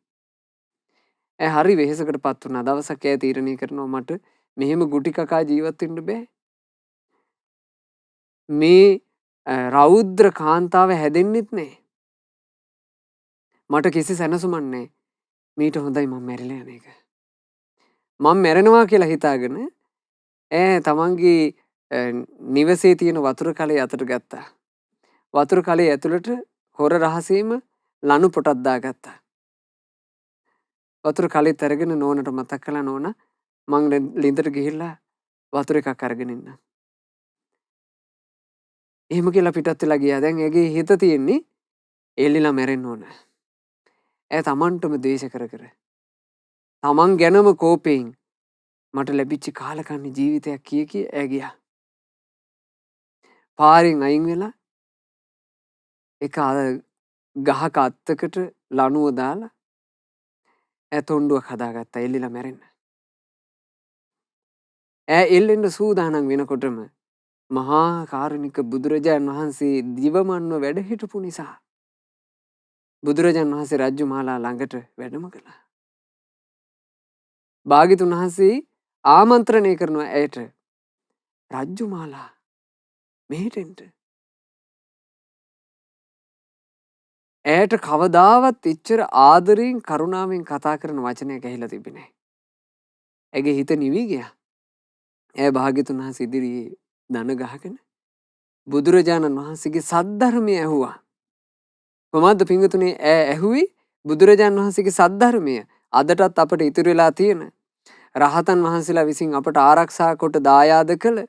ඇය හරි වෙහෙසකටපත් වුණා. දවසක් ඇය තීරණය කරනවා මට මෙහෙම ගුටි කකා ජීවත් වෙන්න බෑ. මේ රෞද්‍ර කාන්තාව හැදෙන්නෙත් නෑ. මට කිසි සැනසුමක් නෑ. මීට හොඳයි මම මැරිලා යන එක. මම මැරෙනවා කියලා හිතාගෙන ඈ තමන්ගේ නිවසේ තියෙන වතුර කලේ අතට ගත්තා. වතුර කලේ ඇතුළට හොර රහසේම ලණු පොටක් දාගත්තා. වතුර කලෙත් අරගෙන නෝනට මතක් කළා නෝනා මං ලින්දට ගිහිල්ලා වතුර එකක් අරගෙන එන්න. එහෙම කියලා පිටත් වෙලා ගියා. දැන් ඇගේ හිත තියෙන්නේ එල්ලිලා මැරෙන්න ඕන. ඇය තමන්ටම ද්වේෂ කර කර තමන් ගැනම කෝපයෙන් මට ලැබිච්ච කාලකන්ණි ජීවිතයක් කිය කී ඇය ගියා. පාරෙන් අයින් වෙලා එක ගහක අත්තකට ලණුව දාලා ඇය තොණ්ඩුවක් හදාගත්තා එල්ලිලා මැරෙන්න. ඇය එල්ලෙන්න සූදානම් වෙනකොටම මහා කාරුණික බුදුරජාණන් වහන්සේ දිවමන්ව වැඩ හිටපු නිසා බුදුරජාණන් වහන්සේ රජ්ජුමාලා ළඟට වැඩම කළා. භාග්‍යතුන් වහන්සේ ආමන්ත්‍රණය කරනවා ඇයට රජ්ජුමාලා මෙහෙට එන්න. ඇයට කවදාවත් එච්චර ආදරයෙන් කරුණාවෙන් කතා කරන වචනයක් ඇහිලා තිබෙන්නේ නැහැ. ඇගේ හිත නිවි ගියා. ඇය භාග්‍යතුන් වහන්සේ ඉදිරියේ දන ගහගෙන බුදුරජාණන් වහන්සේගේ සද්ධර්මය ඇහුවා. කොහොමද පින්වතුනි ඇය ඇහුවේ බුදුරජාණන් වහන්සේගේ සද්ධර්මය අදටත් අපට ඉතුරු වෙලා තියෙන රහතන් වහන්සේලා විසින් අපට ආරක්ෂා කොට දායාද කළ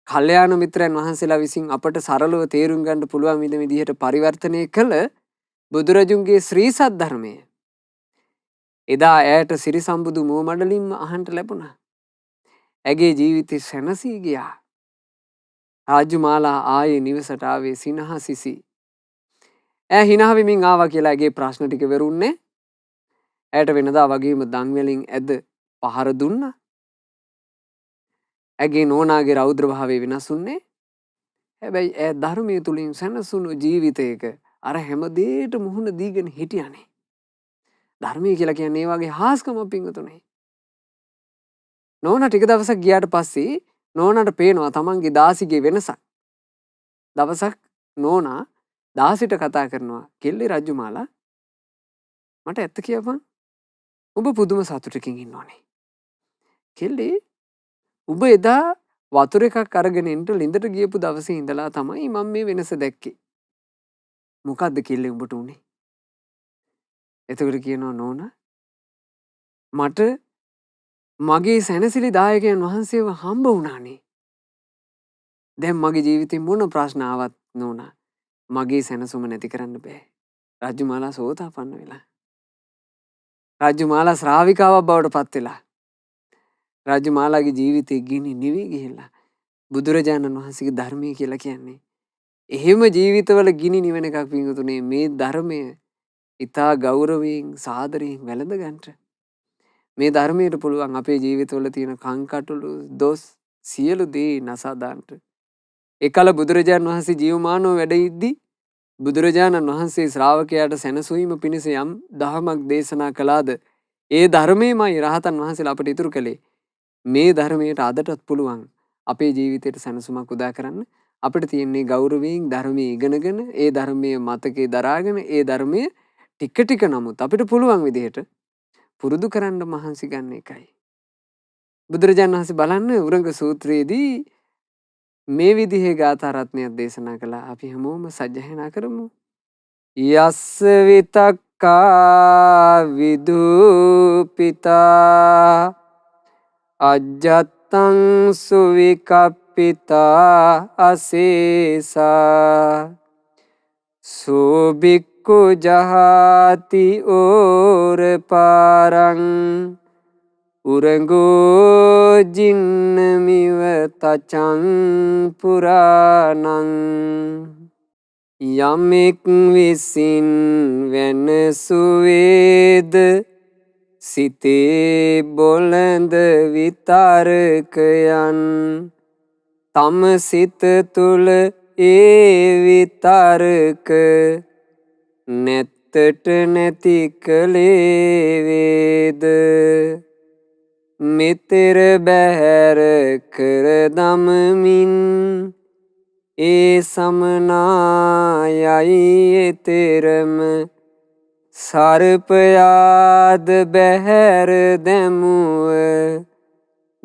කල්යාණ මිත්‍රයන් වහන්සේලා විසින් අපට සරලව තේරුම් ගන්න පුළුවන් විදිහට පරිවර්තනය කළ බුදුරජුන්ගේ ශ්‍රී සද්ධර්මය එදා ඇයට සිරි සම්බුදු මුව මඩලින්ම අහන්න ලැබුණා. ඇගේ ජීවිතේ සැනසී ගියා. රාජ්‍යමාලා ආයේ නිවසට ආවේ සිනහසිසි. ඇය hina වෙමින් ආවා කියලා ඇගේ ප්‍රශ්න ටික වෙරුන්නේ. ඇයට වෙනදා වගේම දන් වලින් ඇද පහර දුන්නා. ඇගේ නෝනාගේ රෞද්‍ර භාවය වෙනස් වුණේ. හැබැයි ඇය ධර්මයේ තුලින් සැනසුණු ජීවිතයක අර හැම දෙයකට මුහුණ දීගෙන හිටියානේ. ධර්මය කියලා කියන්නේ ඒ වගේ හාස්කම පිංගුතුනේ. නෝනා ටික දවසක් ගියාට පස්සේ නෝනාට පේනවා තමන්ගේ දාසිගේ වෙනසක්. දවසක් නෝනා දාසිට කතා කරනවා කෙල්ලේ රජ්ජුමාලා මට ඇත්ත කියපන් ඔබ පුදුම සතුටකින් ඉන්නෝනේ. කෙල්ලේ ඔබ එදා වතුර එකක් අරගෙන එන්න ලිඳට ගියපු දවසේ ඉඳලා තමයි මම මේ වෙනස දැක්කේ. මොකද්ද කෙල්ලේ උඹට උනේ? එතකොට කියනවා නෝනා මට මගේ සැනසිලි දායකයන් වහන්සේව හම්බ වුණානේ. දැන් මගේ ජීවිතේ මොන ප්‍රශ්න ආවත් නෝනා මගේ සැනසුම නැති කරන්න බෑ. රජ්ජුමාලා සෝතාපන්න වෙලා. රජ්ජුමාලා ශ්‍රාවිකාවක් බවට පත් වෙලා. රජ්ජුමාලාගේ ජීවිතේ ගිනි නිවි ගිහිල්ලා. බුදුරජාණන් වහන්සේගේ ධර්මය කියලා කියන්නේ එහෙම ජීවිතවල ගිනි නිවෙන එකක් පිංගුතුනේ. මේ ධර්මය ඉතා ගෞරවයෙන් සාදරයෙන් වැළඳ ගන්නට. මේ ධර්මයට පුළුවන් අපේ ජීවිතවල තියෙන කංකටොළු දොස් සියලු දේ නසා දාන්නට. එකල බුදුරජාණන් වහන්සේ ජීවමානව වැඩ ඉද්දී බුදුරජාණන් වහන්සේ ශ්‍රාවකයාට සැනසීම පිණිස යම් දහමක් දේශනා කළාද ඒ ධර්මයමයි රහතන් වහන්සේලා අපට ඉතුරු කළේ. මේ ධර්මයට අදටත් පුළුවන් අපේ ජීවිතයට සැනසුමක් උදා කරන්න. අපිට තියෙන්නේ ගෞරවයෙන් ධර්මයේ ඉගෙනගෙන ඒ ධර්මයේ මතකේ දරාගෙන ඒ ධර්මයේ ටික ටික නමුත් අපිට පුළුවන් විදිහට පුරුදු කරන්න මහන්සි ගන්න එකයි. බුදුරජාණන් වහන්සේ බලන්න උරංග සූත්‍රයේදී මේ විදිහේ ගාථා රත්නයක් දේශනා කළා. අපි හැමෝම සජ්ජායනා කරමු. යස්ස විතක්කා විදුපිතා අජ්ජත්තං සුවිකප්පිතා අසේසා සුබික්කු ජහාති ඕරපාරං උරංගෝ ජින්නමිව තචං පුරාණං යමෙක් විසින් වෙනසුවේද සිතේ බොළඳ විතරකයන් තම සිත තුළ ඒ විතරක නැත්තට නැති කළේ වේද මෙතෙර බැහැර කර දමමින් ඒ සමනායයි එතරම සර්පයාද බැහැර දැමුව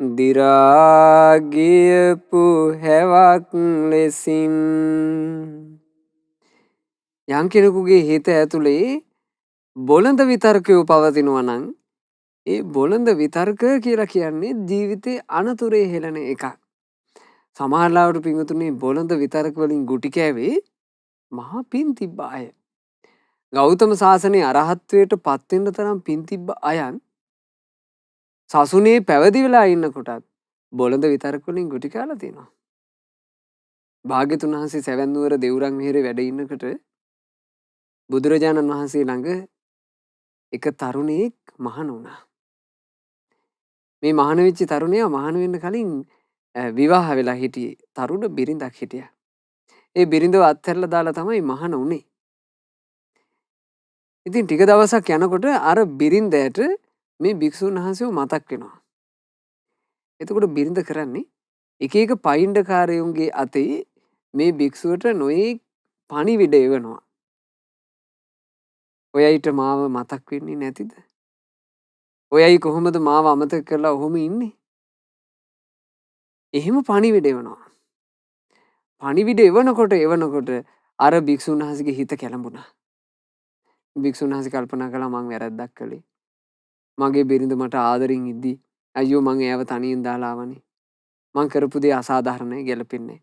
දිරාගියපු හැවක් ලෙසින්. යම් කෙනෙකුගේ හිත ඇතුලේ බොළඳ විතර්කයෝ පවතිනවා නම් ඒ බොළඳ විතර්ක කියලා කියන්නේ ජීවිතේ අනතුරේ හෙළන එකක්. සමහරවිට පින්වතුනි බොළඳ විතර්ක වලින් ගුටි කෑවේ මහා පින් තිබ්බ අය. ගෞතම සාසනයේ අරහත්වයට පත් වෙන්න තරම් පින් තිබ්බ අයන් සසුනේ පැවිදි වෙලා ඉන්නකොටත් බොළඳ විතර්ක වලින් ගුටි කාලා තියෙනවා. භාග්‍යතුන් වහන්සේ සැවැන් නුවර දෙවුරන් මෙහෙරේ වැඩ ඉන්නකොට බුදුරජාණන් වහන්සේ ළඟ එක තරුණයෙක් මහණ වුණා. මේ මහණ වෙච්ච තරුණයා මහණ වෙන්න කලින් විවාහ වෙලා හිටියේ. තරුණ බිරිඳක් හිටියා. ඒ බිරිඳව අත්හැරලා දාලා තමයි මහණ උනේ. ඉතින් ටික දවසක් යනකොට අර බිරිඳට මේ භික්ෂුන් වහන්සේව මතක් වෙනවා. එතකොට බිරිඳ කරන්නේ එක එක පයින්ඩකාරයන්ගේ අතේ මේ භික්ෂුවට නොයෙක් පණිවිඩ එවනවා. ඔයයිට මාව මතක් වෙන්නේ නැතිද? ඔයයි කොහොමද මාව අමතක කරලා ඔහොම ඉන්නේ? එහෙම පණිවිඩ එවනවා. පණිවිඩ එවනකොට අර භික්ෂුන් වහන්සේගේ හිත කැළඹුණා. භික්ෂුන් වහන්සේ කල්පනා කළා මං වැරද්දක් කළේ. මගේ බිරිඳ මට ආදරෙන් ඉද්දි අයියෝ මං එයාව තනියෙන් දාලා ආවනේ. මං කරපු දේ අසාධාරණයි ගැලපෙන්නේ.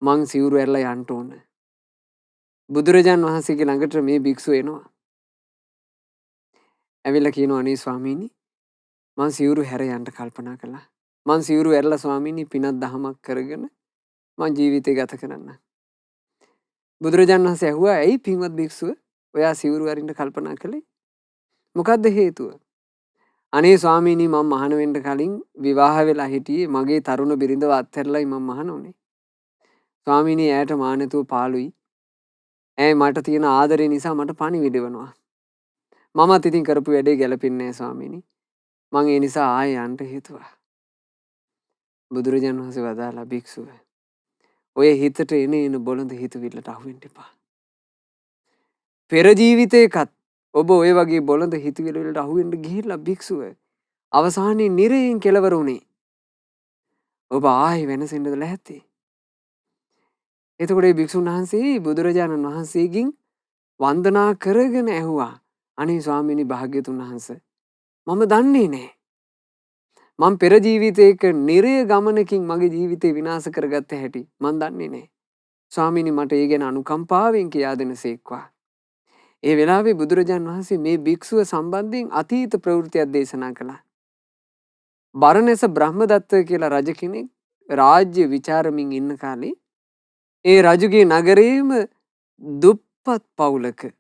මං සිවුරු ඇරලා යන්න ඕන. බුදුරජාන් වහන්සේගේ ළඟට මේ භික්ෂුව එනවා. ඇවිල්ලා කියනවා අනේ ස්වාමීනි මං සිවුරු හැර යන්න කල්පනා කළා. මං සිවුරු ඇරලා ස්වාමීනි පිනක් දහමක් කරගෙන මං ජීවිතේ ගත කරන්න. බුදුරජාන් වහන්සේ ඇහුවා ඇයි පින්වත් භික්ෂුව ඔයා සිවුරු අරින්න කල්පනා කළේ? මොකද්ද හේතුව? අනේ ස්වාමීනි මම මහාන වෙන්න කලින් විවාහ වෙලා හිටියේ මගේ තරුණ බිරිඳව අත්හැරලායි මම මහාන වුනේ. ස්වාමීනි ඈට මානෙතුව පාළුයි. ඇයි මට තියෙන ආදරේ නිසා මට පණිවිඩ වෙනවා. මමත් ඉතින් කරපු වැඩේ ගැලපෙන්නේ නැහැ ස්වාමීනි. මං ඒ නිසා ආයෙ යන්න හිතුවා. බුදුරජාණන් වහන්සේ වදාලා භික්ෂුව ඔය හිතට එන බොළඳ හිතවිල්ලට අහු වෙන්න එපා. පෙර ජීවිතේකත් ඔබ ඔය වගේ බොළඳ හිතවිලි වලට අහු වෙන්න ගිහිල්ලා භික්ෂුව අවසානයේ නිරයෙන් කෙලවර වුණේ. ඔබ ආයෙ වෙනසෙන්නද ලැහැත්ති? එතකොට මේ භික්ෂුන් වහන්සේ බුදුරජාණන් වහන්සේගෙන් වන්දනා කරගෙන ඇහුවා අනේ ස්වාමීනි භාග්‍යතුන් වහන්සේ මම දන්නේ නැහැ. මම පෙර ජීවිතයක නිරය ගමනකින් මගේ ජීවිතේ විනාශ කරගත්ත හැටි මම දන්නේ නැහැ. ස්වාමීනි මට ඒ ගැන අනුකම්පාවෙන් කියා දෙනසේක්වා. ඒ වෙලාවේ බුදුරජාන් වහන්සේ මේ භික්ෂුව සම්බන්ධයෙන් අතීත ප්‍රවෘත්තියක් දේශනා කළා. බරණැස බ්‍රහ්මදත්ත කියලා රජ කෙනෙක් රාජ්‍ය විචාරමින් ඉන්න කාලේ ඒ රජුගේ නගරයේම දුප්පත් පවුලක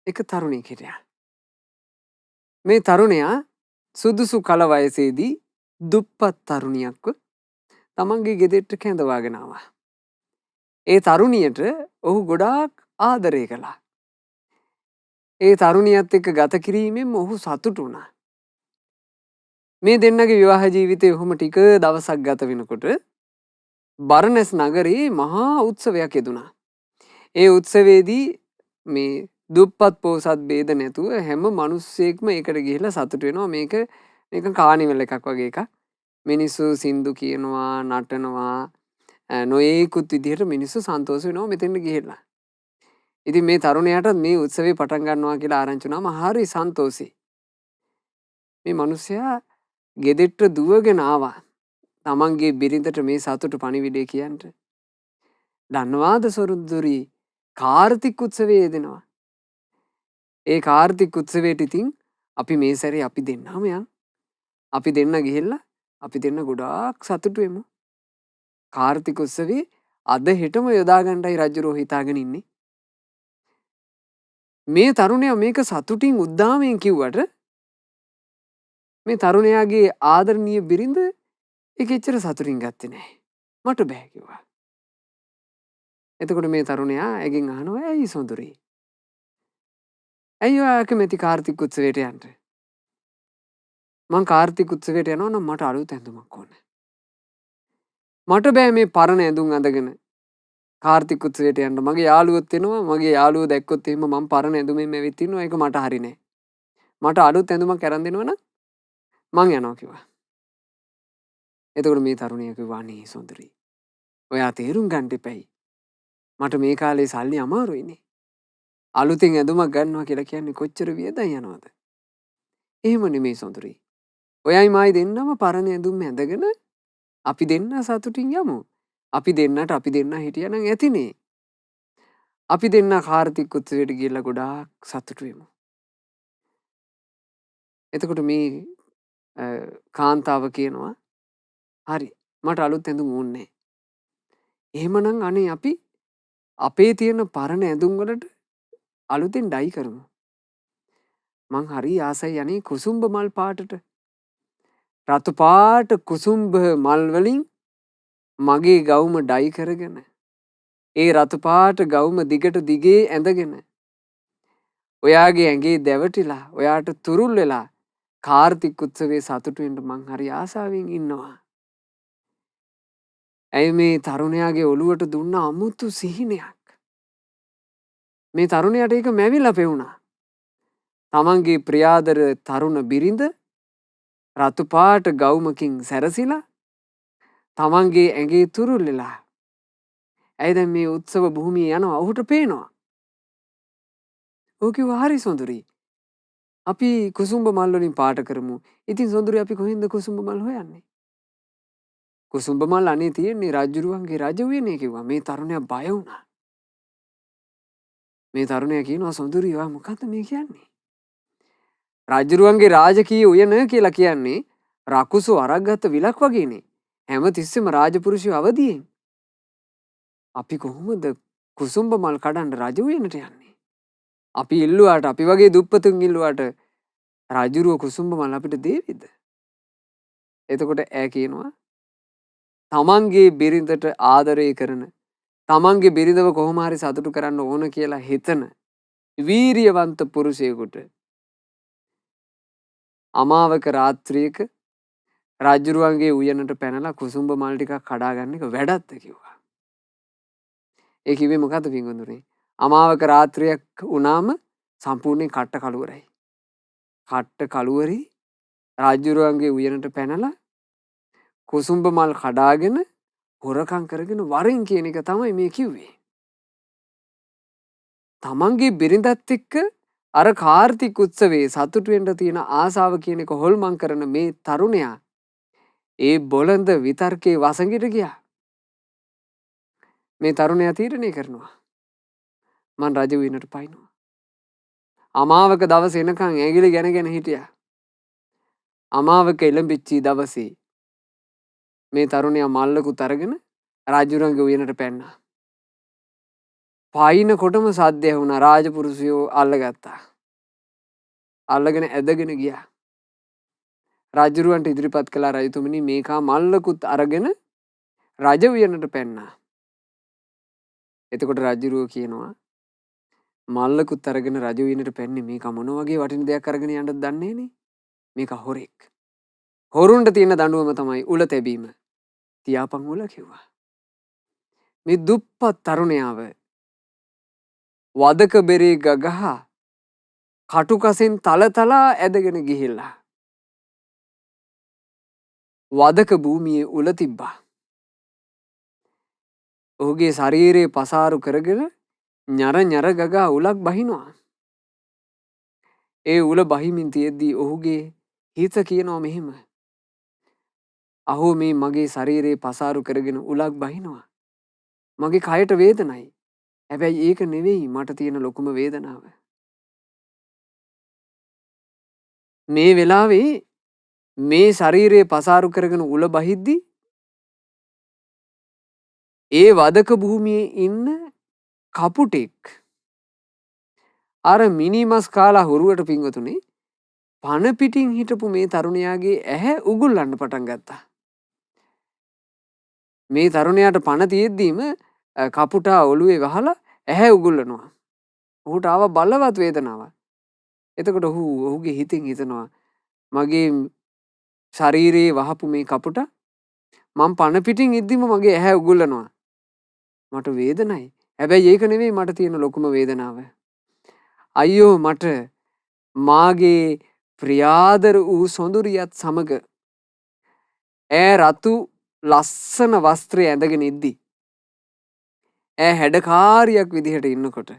එක තරුණයෙක් හිටියා. මේ තරුණයා සුදුසු කල වයසේදී දුප්පත් තරුණියක්ව තමන්ගේ ගෙදරට කැඳවාගෙන ආවා. ඒ තරුණියට ඔහු ගොඩාක් ආදරය කළා. ඒ තරුණියත් එක්ක ගත කිරීමෙන් ඔහු සතුටු වුණා. මේ දෙන්නගේ විවාහ ජීවිතේ ඔහොම ටික දවසක් ගත වෙනකොට බරණැස් නගරේ මහා උත්සවයක් යෙදුණා. ඒ උත්සවයේදී මේ දුප්පත් පොහොසත් ભેද නැතුව හැම මිනිස්සෙක්ම ඒකට ගිහිල්ලා සතුටු වෙනවා. මේක නිකන් කානිවල් එකක් වගේ එකක්. මිනිස්සු සින්දු කියනවා, නටනවා, නොයේකුත් විදිහට මිනිස්සු සන්තෝෂ වෙනවා මෙතෙන්ට ගිහිල්ලා. ඉතින් මේ තරුණයාට මේ උත්සවේ පටන් ගන්නවා කියලා ආරංචි වුණාම හරි සන්තෝෂයි. මේ මිනිස්සයා ගෙදෙට්ට දුවගෙන ආවා. තමන්ගේ බිරිඳට මේ සතුට පණිවිඩය කියන්න. දන්නවාද සොරුන්දුරි කාර්තික උත්සවයේ යෙදෙනවා. ඒ කාර්තික උත්සවයට ඉතින් අපි මේ සැරේ අපි දෙන්නම යන්. අපි දෙන්න ගිහිල්ලා අපි දෙන්න ගොඩාක් සතුටු වෙමු. කාර්තික උත්සවේ අද හෙටම යොදා ගන්නයි රජුරෝ හිතාගෙන ඉන්නේ. මේ තරුණයා මේක සතුටින් උද්දාමයෙන් කිව්වට මේ තරුණයාගේ ආදරණීය බිරිඳ ඒක එච්චර සතුටින් ගත්තේ නැහැ. මට බෑ කිව්වා. එතකොට මේ තරුණයා ඇගෙන් අහනවා ඇයි සොඳුරි? ඇයි ඔයා කැමති කාර්තික උත්සවයට යන්න? මං කාර්තික උත්සවයට යනවා නම් මට අලුත් ඇඳුමක් ඕනේ. මට බෑ මේ පරණ ඇඳුම් අඳගෙන කාර්තික උත්සවයට යන්න. මගේ යාළුවොත් එනවා. මගේ යාළුවෝ දැක්කොත් එහෙම මං පරණ ඇඳුමෙන් ඇවිත් ඉන්නවා. ඒක මට හරි නෑ. මට අලුත් ඇඳුමක් අරන් දෙනවනම් මං යනවා කිව්වා. එතකොට මේ තරුණිය කිව්වා අනේ සොඳුරි. ඔයා තේරුම් ගන්න එපයි. මට මේ කාලේ සල්ලි අමාරුයිනේ. අලුතින් ඇඳුමක් ගන්නවා කියලා කියන්නේ කොච්චර වියදම් යනවද? එහෙම නෙමෙයි සොඳුරි. ඔයයි මායි දෙන්නම පරණ ඇඳුම් ඇඳගෙන අපි දෙන්න සතුටින් යමු. අපි දෙන්නට අපි දෙන්න හිටියනම් ඇතිනේ. අපි දෙන්න කාර්තික උත්සවයට ගිහිල්ලා ගොඩාක් සතුටු වෙමු. එතකොට මේ කාන්තාව කියනවා හරි මට අලුත් ඇඳුම් ඕනේ නැහැ. එහෙමනම් අනේ අපි අපේ තියෙන පරණ ඇඳුම් වලට අලුතෙන් ඩයි කරමු. මං හරි ආසයි අනේ කුසුම්බ මල් පාටට. රතු පාට කුසුම්බ මල් වලින් මගේ ගවුම ඩයි කරගෙන ඒ රතු පාට ගවුම දිගට දිගේ ඇඳගෙන ඔයාගේ ඇඟේ දැවටිලා ඔයාට තුරුල් වෙලා කාර්තික උත්සවයේ සතුටු වෙන්න මං හරි ආසාවෙන් ඉන්නවා. ඇයි මේ තරුණයාගේ ඔළුවට දුන්න අමුතු සිහිනයක්. මේ තරුණයාට ඒක මැවිලා පෙවුණා. තමන්ගේ ප්‍රියාදර තරුණ බිරිඳ රතු පාට ගවුමකින් සැරසිලා තමන්ගේ ඇඟේ තුරුල් වෙලා ඇයි දැන් මේ උත්සව භූමියේ යනවා ඔහුට පේනවා. ඔහු කිව්වා හරි සොඳුරි. අපි කුසුම්බ මල් වලින් පාට කරමු. ඉතින් සොඳුරි අපි කොහෙන්ද කුසුම්බ මල් හොයන්නේ? කුසුම්බ මල් අනේ තියෙන්නේ රජුරුවන්ගේ රජ උයනේ කිව්වා. මේ තරුණයා බය වුණා. මේ තරුණයා කියනවා සොඳුරි ඔයා මොකද්ද මේ කියන්නේ? රජුරුවන්ගේ රාජකීය උයන කියලා කියන්නේ රකුසු අරක්ගත්ත විලක් වගේනේ. හැම තිස්සෙම රාජපුරුෂයෝ අවදියෙන්. අපි කොහොමද කුසුම්බ මල් කඩන්න රජ උයනට යන්නේ? අපි ඉල්ලුවාට අපි වගේ දුප්පතුන් ඉල්ලුවාට රජුරුව කුසුම්බ මල් අපිට දෙවිද? එතකොට ඈ කියනවා තමන්ගේ බිරිඳට ආදරය කරන තමන්ගේ බිරිඳව කොහොම හරි සතුටු කරන්න ඕන කියලා හිතන වීරියවන්ත පුරුෂයෙකුට අමාවක රාත්‍රියක රජුරුවන්ගේ උයනට පැනලා කුසුම්බ මල් ටිකක් කඩා ගන්න එක වැඩක්ද කිව්වා. ඒ කිව්වේ මොකද්ද පින්වතුනි? අමාවක රාත්‍රියක් වුණාම සම්පූර්ණයෙන් කට්ට කලුවරයි. කට්ට කලුවරි රජුරුවන්ගේ උයනට පැනලා කුසුම්බ මල් කඩාගෙන හොරකම් කරගෙන වරින් කියන එක තමයි මේ කිව්වේ. තමන්ගේ බිරිඳත් එක්ක අර කාර්තික උත්සවයේ සතුටු වෙන්න තියෙන ආසාව කියන එක හොල්මන් කරන මේ තරුණයා ඒ බොළඳ විතර්කේ වසඟිට ගියා. මේ තරුණයා තීරණය කරනවා මං රජ උයනට පයින්නවා. අමාවක දවස් එනකන් ඇඟිලි ගැනගෙන හිටියා. අමාවක එළඹිච්චි දවසේ මේ තරුණයා මල්ලකුත් අරගෙන රජුරන්ගේ උයනට පැන්නා. පයින් කොටම සද්ද ඇහුණා. රාජපුරුෂයෝ අල්ලගත්තා. අල්ලගෙන ඇදගෙන ගියා. රජුරවන්ට ඉදිරිපත් කළා රජතුමනි මේකා මල්ලකුත් අරගෙන රජ උයනට පැන්නා. එතකොට රජුරුව කියනවා මල්ලකුත් අරගෙන රජ උයනට පැන්නේ මේකා මොන වගේ වටින දෙයක් අරගෙන යන්නද දන්නේ නේ? මේකා හොරෙක්. හොරුන්ට තියෙන දඬුවම තමයි උල තැබීම. තියාපන් උල කිව්වා. මේ දුප්පත් තරුණයාව වදක බෙරේ ගගහ කටුකසෙන් තලතලා ඇදගෙන ගිහිල්ලා වදක භූමියේ උල තිබ්බා. ඔහුගේ ශරීරයේ පසාරු කරගෙන ñර ñර ගගා උලක් බහිනවා. ඒ උල බහිමින් තියෙද්දී ඔහුගේ හිත කියනවා මෙහෙම. අහෝ මේ මගේ ශරීරයේ පසාරු කරගෙන උලක් බහිනවා. මගේ කයට වේදනයි. හැබැයි ඒක නෙවෙයි මට තියෙන ලොකුම වේදනාව. මේ වෙලාවේ මේ ශරීරයේ පසාරු කරගෙන උල බහිද්දි ඒ වදක භූමියේ ඉන්න කපුටෙක් අර මිනිමස් කාලා හුරුවට පිංගතුනේ පණ පිටින් හිටපු මේ තරුණයාගේ ඇහැ උගුල්ලන්න පටන් ගත්තා. මේ තරුණයාට පණ තියෙද්දීම කපුටා ඔළුවේ වහලා ඇහැ උගුල්ලනවා. ඔහුට ආව බලවත් වේදනාවක්. එතකොට ඔහුගේ හිතෙන් හිතනවා මගේ ශරීරයේ වහපු මේ කපුටා මම පණ පිටින් ඉද්දිම මගේ ඇහැ උගුල්ලනවා. මට වේදනයි. හැබැයි ඒක නෙවෙයි මට තියෙන ලොකුම වේදනාව. අයියෝ මට මාගේ ප්‍රියාදර වූ සොඳුරියත් සමග ඈ රතු ලස්සන වස්ත්‍රය ඇඳගෙන ඉද්දි ඈ හැඩකාරියක් විදිහට ඉන්නකොට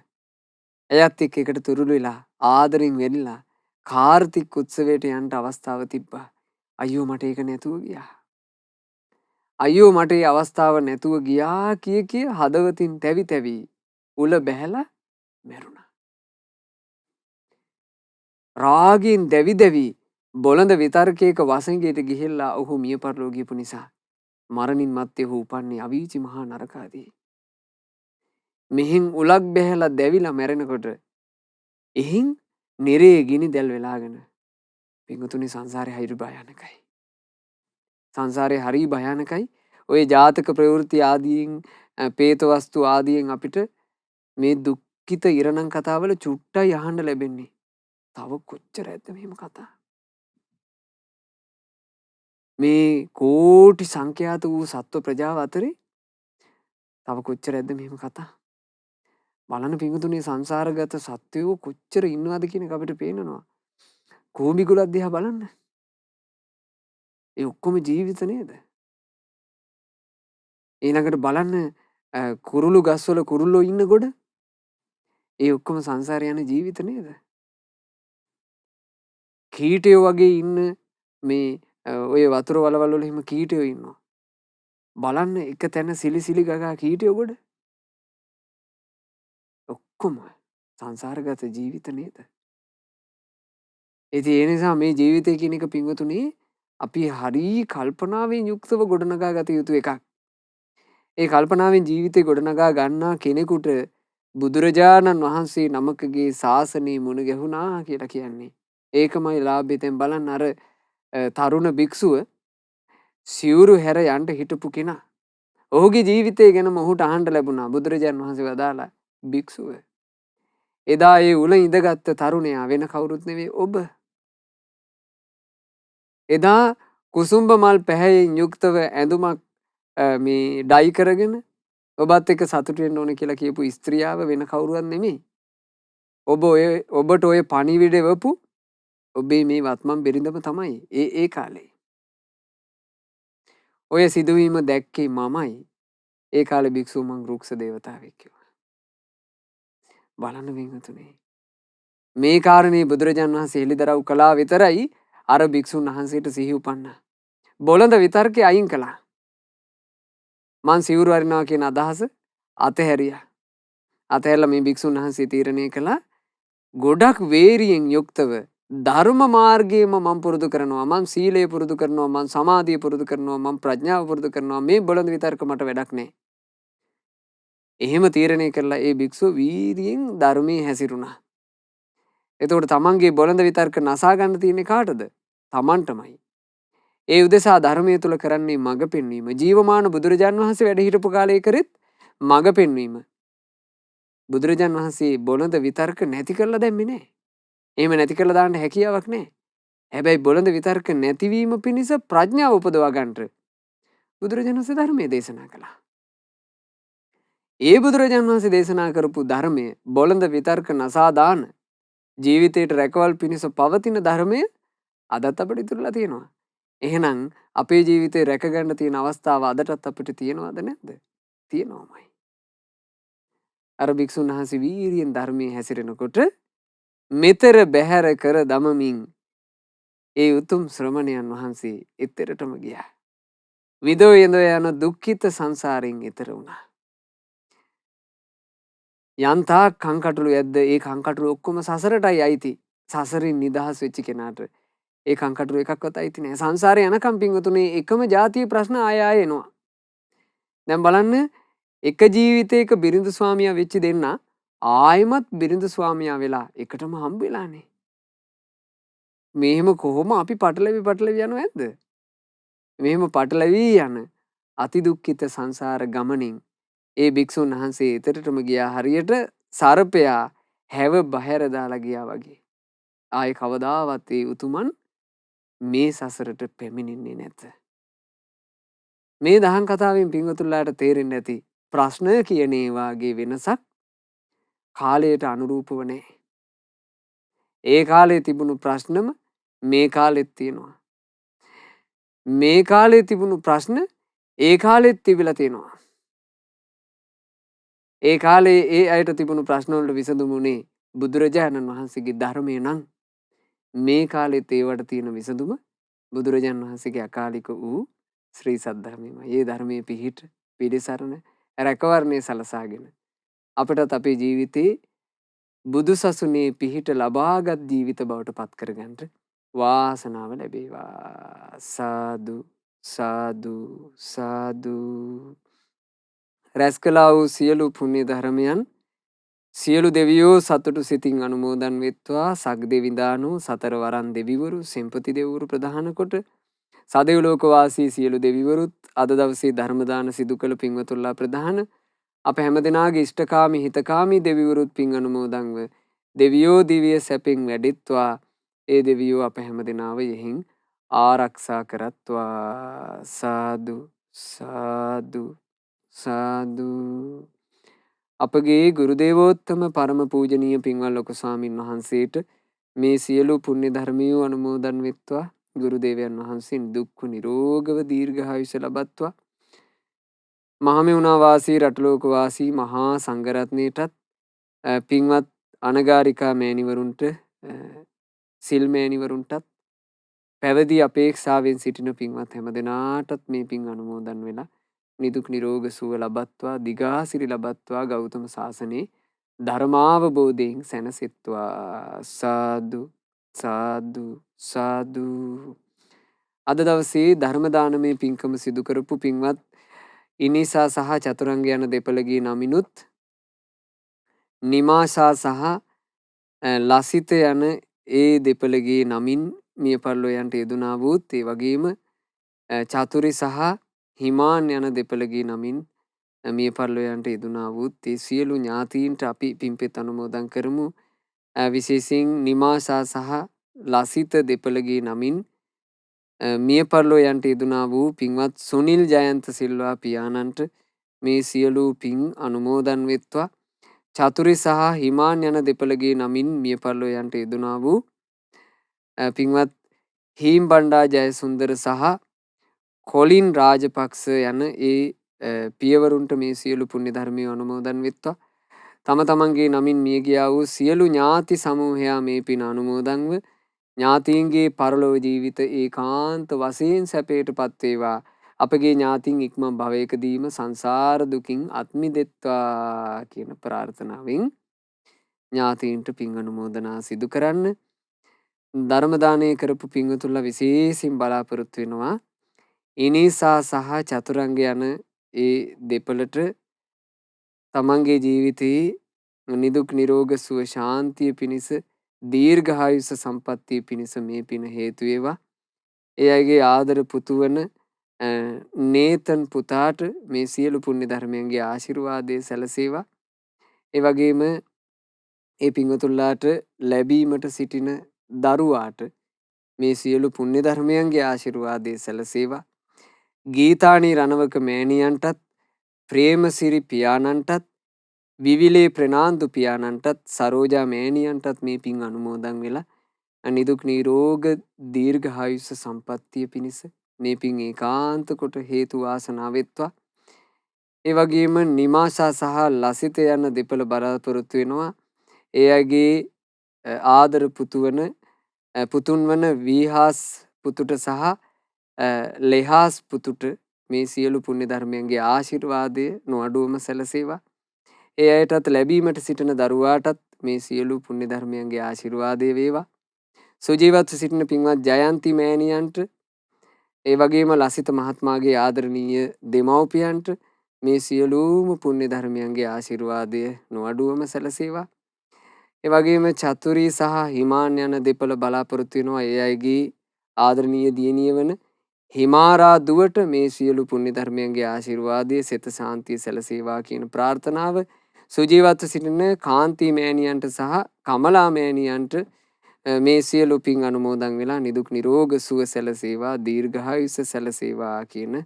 එයත් එක්ක එකට තුරුළු වෙලා ආදරෙන් වෙලිලා කාර්තික් උත්සවයට යන්න අවස්ථාව තිබ්බා. අයියෝ මට ඒක නැතුව ගියා. අයියෝ මට ඒ අවස්ථාව නැතුව ගියා කිය හදවතින් තැවි තැවි උල බැහැලා මැරුණා. රාගයෙන් දැවි දැවි බොළඳ විතර්කයක වසඟයට ගිහිල්ලා ඔහු මිය පරලෝ ගියපු නිසා මරණින් මත්තේ ඔහු උපන්නේ අවීචි මහා නරකාදී. මෙහින් උලක් බැහැලා දැවිලා මැරෙනකොට එහින් නිරේ ගිනි දැල් වෙලාගෙන පිංගුතුනි සංසාරේ හරි භයානකයි. සංසාරේ හරි භයානකයි. ඔය ජාතක ප්‍රවෘත්ති ආදීන් പ്രേත වස්තු ආදීන් අපිට මේ දුක්ඛිත ඉරණම් කතාවල චුට්ටයි අහන්න ලැබෙන්නේ. තව කොච්චර ඇද්ද මෙහෙම කතා. මේ කෝටි සංඛ්‍යාත වූ සත්ව ප්‍රජාව අතරේ තව කොච්චර ඇද්ද මෙහෙම කතා. බලන්න පිංගුතුනේ සංසාරගත සත්වයෝ කොච්චර ඉන්නවද කියන එක අපිට පේනවා. කූඹි ගුලක් දිහා බලන්න. ඒ ඔක්කොම ජීවිත නේද? ඊළඟට බලන්න කුරුළු ගස්වල කුරුල්ලෝ ඉන්න ගොඩ. ඒ ඔක්කොම සංසාරේ යන ජීවිත නේද? කීටයෝ වගේ ඉන්න මේ ඔය වතුර වලවල් වල එහෙම කීටයෝ ඉන්නවා. බලන්න එක තැන සිලි ගගා කීටයෝ ගොඩ. ඔක්කොම සංසාරගත ජීවිත නේද? ඉතින් ඒ නිසා මේ ජීවිතය කියන එක පින්වතුනි අපි හරි කල්පනාවෙන් යුක්තව ගොඩනගා ගත යුතු එකක්. ඒ කල්පනාවෙන් ජීවිතේ ගොඩනගා ගන්නා කෙනෙකුට බුදුරජාණන් වහන්සේ නමකගේ ශාසනය මුණ ගැහුණා කියලා කියන්නේ. ඒකමයි ලාභය. දැන් බලන්න අර තරුණ භික්ෂුව සිවුරු හැර යන්න හිටපු කෙනා. ඔහුගේ ජීවිතය ගැන ඔහුට අහන්න ලැබුණා. බුදුරජාණන් වහන්සේ වදාලා භික්ෂුව එදා ඒ උල ඉඳගත්ත තරුණයා වෙන කවුරුත් නෙවෙයි ඔබ. එදා කුසුම්බ මල් පැහැයෙන් යුක්තව ඇඳුමක් මේ ඩයි කරගෙන ඔබත් එක්ක සතුටු වෙන්න ඕනේ කියලා කියපු ස්ත්‍රියාව වෙන කවුරුවත් නෙමෙයි. ඔබට ඔය පණිවිඩ එවපු ඔබේ මේ වත්මන් බිරිඳම තමයි ඒ කාලේ. ඔය සිදුවීම දැක්කේ මමයි. ඒ කාලේ භික්ෂුව මං රුක්ෂ දේවතාවෙක් කිව්වා. බලන්න වින්තුනේ. මේ කාරණේ බුදුරජාණන් වහන්සේ හෙළිදරව් කළා විතරයි අර භික්ෂුන් වහන්සේට සිහි උපන්නා. බොළඳ විතර්කේ අයින් කළා. මං සිවුරු අරිනවා කියන අදහස අතහැරියා. අතහැරලා මේ භික්ෂුන් වහන්සේ තීරණය කළා ගොඩක් වේරියෙන් යුක්තව ධර්ම මාර්ගයේම මම පුරුදු කරනවා. මම සීලය පුරුදු කරනවා. මම සමාධිය පුරුදු කරනවා. මම ප්‍රඥාව පුරුදු කරනවා. මේ බොළඳ විතර්ක මට වැඩක් නැහැ. එහෙම තීරණය කළා ඒ භික්ෂුව වීරියෙන් ධර්මයේ හැසිරුණා. එතකොට තමන්ගේ බොළඳ විතර්ක නසා ගන්න තියෙන්නේ කාටද? තමන්ටමයි. ඒ උදෙසා ධර්මයේ තුල කරන්නේ මඟ පෙන්වීම. ජීවමාන බුදුරජාන් වහන්සේ වැඩ හිටපු කාලේ කරෙත් මඟ පෙන්වීම. බුදුරජාන් වහන්සේ බොළඳ විතර්ක නැති කරලා දැම්මේ නැහැ. එහෙම නැති කරලා දාන්න හැකියාවක් නැහැ. හැබැයි බොළඳ විතර්ක නැතිවීම පිණිස ප්‍රඥාව උපදවා ගන්නට බුදුරජාණන් වහන්සේ ධර්මයේ දේශනා කළා. ඒ බුදුරජාණන් වහන්සේ දේශනා කරපු ධර්මය බොළඳ විතර්ක නසාදාන ජීවිතයට රැකවල් පිණිස පවතින ධර්මය අදත් අපිට ඉතුරුලා තියෙනවා. එහෙනම් අපේ ජීවිතේ රැකගන්න තියෙන අවස්ථාව අදටත් අපිට තියෙනවද නැද්ද? තියෙනවමයි. අර භික්ෂුන් වහන්සේ වීරියෙන් ධර්මයේ හැසිරෙනකොට මෙතර බැහැර කර දමමින් ඒ උතුම් ශ්‍රමණයන් වහන්සේ එතරටම ගියා. විදෝ යඳෝ යන දුක්ඛිත සංසාරයෙන් එතර වුණා. යන්තා කංකටුළු ඇද්ද ඒ කංකටුළු ඔක්කොම සසරටයි අයිති. සසරින් නිදහස් වෙච්ච කෙනාට ඒ කංකටුළු එකක්වත් අයිති නෑ. සංසාරේ යනකම් පින්වතුනි එකම ජාතිය ප්‍රශ්න ආය ආය එනවා. දැන් බලන්න එක ජීවිතයක බිරිඳු ස්වාමියා වෙච්ච දෙන්න ආයෙමත් බිරිඳු ස්වාමියා වෙලා එකටම හම්බ වෙලානේ. මෙහෙම කොහොම අපි පටලවි යනව ඇද්ද? මෙහෙම පටලවි යන අති දුක්ඛිත සංසාර ගමනින් ඒ භික්ෂුන් වහන්සේ එතරටම ගියා හරියට සර්පයා හැව බහැර දාලා ගියා වගේ. ආයේ කවදාවත් ඒ උතුමන් මේ සසරට පැමිණෙන්නේ නැත. මේ දහම් කතාවෙන් පින්වතුන්ලාට තේරෙන්නේ නැති ප්‍රශ්න කියන ඒවාගේ වෙනසක් කාලයට අනුරූපව නැහැ. ඒ කාලේ තිබුණු ප්‍රශ්නම මේ කාලෙත් තියෙනවා. මේ කාලේ තිබුණු ප්‍රශ්න ඒ කාලෙත් තිබිලා තියෙනවා. ඒ කාලේ ඒ අයට තිබුණු ප්‍රශ්න වලට විසඳුම උනේ බුදුරජාණන් වහන්සේගේ ධර්මය නම් මේ කාලෙත් ඒවට තියෙන විසඳුම බුදුරජාණන් වහන්සේගේ අකාලික වූ ශ්‍රී සද්ධර්මයමයි. ඒ ධර්මයේ පිහිට පිළිසරණ රැකවරණය සලසාගෙන අපටත් අපේ ජීවිතේ බුදු සසුනේ පිහිට ලබාගත් ජීවිත බවට පත් කරගන්න වාසනාව ලැබේවා. සාදු සාදු සාදු. රැස් කළා වූ සියලු පුණ්‍ය ධර්මයන් සියලු දෙවියෝ සතුටු සිතින් අනුමෝදන් වෙත්වා. සග්දෙවිඳානෝ සතර වරන් දෙවිවරු සෙන්පති දෙවිවරු ප්‍රධාන කොට සදෙව් ලෝකවාසී සියලු දෙවිවරුත් අද දවසේ ධර්ම දාන සිදු කළ පින්වතුන්ලා ප්‍රධාන අප හැමදෙනාගේ ඉෂ්ඨකාමී හිතකාමී දෙවිවරුත් පින් අනුමෝදන්ව දෙවියෝ දිව්‍ය සැපෙන් වැඩෙත්වා. ඒ දෙවියෝ අප හැමදෙනාව යෙහින් ආරක්ෂා කරත්වා. සාදු සාදු සාදු. අපගේ ගුරු දේවෝත්තම පරම පූජනීය පින්වත් ලොකු ස්වාමින් වහන්සේට මේ සියලු පුණ්‍ය ධර්මියෝ අනුමෝදන් වෙත්වා. ගුරු දේවයන් වහන්සේන් දුක්ඛ නිරෝගව දීර්ඝායුෂ ලබත්වා. මහමෙවුනා වාසී රටලෝක වාසී මහා සංඝරත්නයටත් පින්වත් අනගාരികා මෑණිවරුන්ට සිල් මෑණිවරුන්ටත් පැවිදි අපේක්ෂාවෙන් සිටින පින්වත් හැමදෙනාටත් මේ පින් අනුමෝදන් වෙලා නිදුක් නිරෝග සුව ලබත්වා. දිගාසිරි ලබත්වා. ගෞතම සාසනේ ධර්මාවබෝධයෙන් සැනසෙත්වා. සාදු සාදු සාදු. අද දවසේ ධර්ම දානමය පින්කම සිදු කරපු පින්වත් ඉනිසා සහ චතුරංග යන දෙපළගේ නමිනුත් නිමාසා සහ ලසිත යන ඒ දෙපළගේ නමින් මිය පරලොව යෙදුණා වූත් ඒ වගේම චතුරි සහ හිමාන් යන දෙපළගේ නමින් මිය පරලොව යෙදුණා වූත් ඒ සියලු ඥාතීන්ට අපි පින්පෙත් අනුමෝදන් කරමු. විශේෂයෙන් නිමාසා සහ ලසිත දෙපළගේ නමින් මිය පරලොව යෙදුණා වූ පින්වත් සුනිල් ජයන්ත සිල්වා පියාණන්ට මේ සියලු පින් අනුමෝදන් වෙත්වා. චතුරි සහ හිමාන් යන දෙපළගේ නමින් මිය පරලොව යෙදුණා වූ පින්වත් හීම් බණ්ඩා ජයසුන්දර සහ කොලින් රාජපක්ෂ යන ඒ පියවරුන්ට මේ සියලු පුණ්‍ය ධර්මය අනුමෝදන් වෙත්වා. තම තමන්ගේ නමින් මිය ගියා වූ සියලු ඥාති සමූහයා මේ පින අනුමෝදන්ව ඥාතීන්ගේ පරලොව ජීවිත ඒකාන්ත වශයෙන් සැපයට පත්වේවා. අපගේ ඥාතින් ඉක්මන් භවයකදීම සංසාර දුකින් අත් මිදෙත්වා කියන ප්‍රාර්ථනාවෙන් ඥාතීන්ට පින් අනුමෝදනා සිදු කරන්න. ධර්ම දානය කරපු පින්වතුන්ලා විශේෂයෙන් බලාපොරොත්තු වෙනවා ඉනිසා සහ චතුරංග යන ඒ දෙපළට තමන්ගේ ජීවිතයේ නිදුක් නිරෝග සුව ශාන්තිය පිණිස දීර්ඝායුෂ සම්පත්තිය පිණිස මේ පින හේතු වේවා. ඒ අයගේ ආදර පුතු වන නේතන් පුතාට මේ සියලු පුණ්‍ය ධර්මයන්ගේ ආශිර්වාදය සැලසේවා. ඒ වගේම ඒ පින්වතුන්ලාට ලැබීමට සිටින දරුවාට මේ සියලු පුණ්‍ය ධර්මයන්ගේ ආශිර්වාදය සැලසේවා. ගීතානි රණවක මෑණියන්ටත් ප්‍රේමසිරි පියාණන්ටත් විවිලේ ප්‍රනාන්දු පියාණන්ටත් සරෝජා මෑණියන්ටත් මේ පින් අනුමෝදන් වෙලා නිදුක් නිරෝග දීර්ඝායුෂ සම්පන්නිය පිණිස මේ පින් ඒකාන්ත කොට හේතු වාසනා වෙත්වා. ඒ වගේම නිමාෂා සහ ලසිත යන දෙපළ බලාපොරොත්තු වෙනවා. ඒ අයගේ ආදර පුතුන් වන වීහාස් පුතුට සහ ලෙහාස් පුතුට මේ සියලු පුණ්‍ය ධර්මයන්ගේ ආශිර්වාදය නොඅඩුවම සැලසේවා. ඒ අයටත් ලැබීමට සිටින දරුවාටත් මේ සියලු පුණ්‍ය ධර්මයන්ගේ ආශිර්වාදය වේවා. සුජීවත්ව සිටින පින්වත් ජයන්ති මෑණියන්ට ඒ වගේම ලසිත මහත්මයාගේ ආදරණීය දෙමව්පියන්ට මේ සියලුම පුණ්‍ය ධර්මයන්ගේ ආශිර්වාදය නොඅඩුවම සැලසේවා. ඒ වගේම චතුරී සහ හිමාන් යන දෙපළ බලාපොරොත්තු වෙනවා. ඒ අයගේ ආදරණීය දියණිය වන හිමාරා දුවට මේ සියලු පුණ්‍ය ධර්මයන්ගේ ආශිර්වාදය සිත සාන්තිය සැලසේවා කියන ප්‍රාර්ථනාව සුජීවත්ව සිටින කාන්ති මෑණියන්ට සහ කමලා මෑණියන්ට මේ සියලු පින් අනුමෝදන් වෙලා නිදුක් නිරෝග සුව සැලසේවා දීර්ඝායුෂ සැලසේවා කියන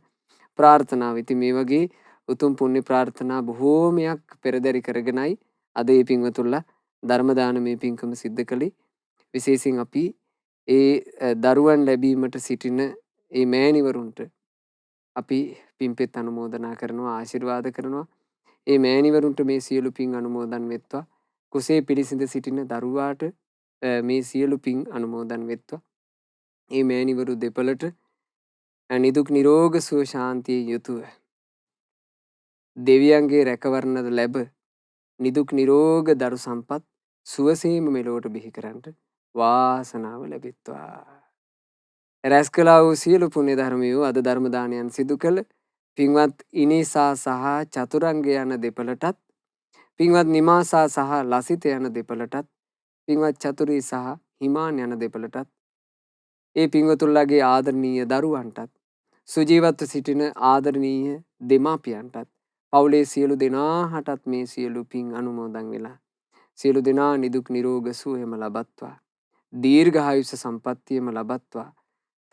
ප්‍රාර්ථනාව. ඉතින් මේ වගේ උතුම් පුණ්‍ය ප්‍රාර්ථනා බොහෝමයක් පෙරදරි කරගෙනයි අද මේ පින්වතුන්ලා ධර්ම දානමය පින්කම සිද්ධ කළේ. විශේෂයෙන් අපි ඒ දරුවන් ලැබීමට සිටින ඒ මෑණිවරුන්ට අපි පින්පෙත් අනුමෝදනා කරනවා ආශිර්වාද කරනවා. ඒ මෑණිවරුන්ට මේ සියලු පින් අනුමෝදන් වෙත්වා. කුසේ පිළිසිඳ සිටින දරුවාට මේ සියලු පින් අනුමෝදන් වෙත්වා. ඒ මෑණිවරු දෙපළට නිදුක් නිරෝග සුව ශාන්තිය යුතුව දෙවියන්ගේ රැකවරණ ලැබ නිදුක් නිරෝග දරු සම්පත් සුවසේම මෙලොවට බිහි කරන්නට වාසනාව ලැබෙත්වා. රැස් කළා වූ සියලු පුණ්‍ය ධර්මයෝ අද ධර්ම දානයන් සිදු කළ පින්වත් ඉනිසා සහ චතුරංග යන දෙපළටත් පින්වත් නිමාසා සහ ලසිත යන දෙපළටත් පින්වත් චතුරී සහ හිමාන් යන දෙපළටත් ඒ පින්වතුන්ලාගේ ආදරණීය දරුවන්ටත් සුජීවත්ව සිටින ආදරණීය දෙමාපියන්ටත් පවුලේ සියලු දෙනාටත් මේ සියලු පින් අනුමෝදන් වෙලා සියලු දෙනා නිදුක් නිරෝග සුවයම ලබත්වා. දීර්ඝායුෂ සම්පන්නියම ලබත්වා.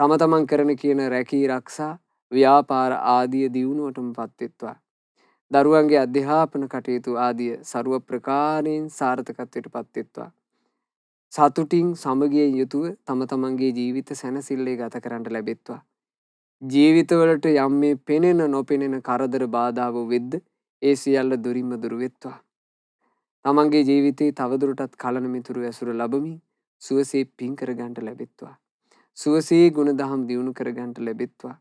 තම තමන් කරන කියන රැකී රක්ෂා ව්‍යාපාර ආදිය දියුණුවටම පත්වෙත්වා. දරුවන්ගේ අධ්‍යාපන කටයුතු ආදිය ਸਰව ප්‍රකාරයෙන් සාර්ථකත්වයට පත්වෙත්වා. සතුටින් සමගියෙන් යුතුව තම තමන්ගේ ජීවිත සැනසෙල්ලේ ගත කරන්න ලැබෙත්වා. ජීවිතවලට යම් මේ පෙනෙන නොපෙනෙන කරදර බාධාව වෙද්ද ඒ සියල්ල දුරින්ම දුරු වෙත්වා. තමන්ගේ ජීවිතේ තවදුරටත් කලන මිතුරු ඇසුර ලැබමින් සුවසේ පින් කරගන්නට ලැබෙත්වා. සුවසේ ගුණදහම් දියුණු කරගන්නට ලැබෙත්වා.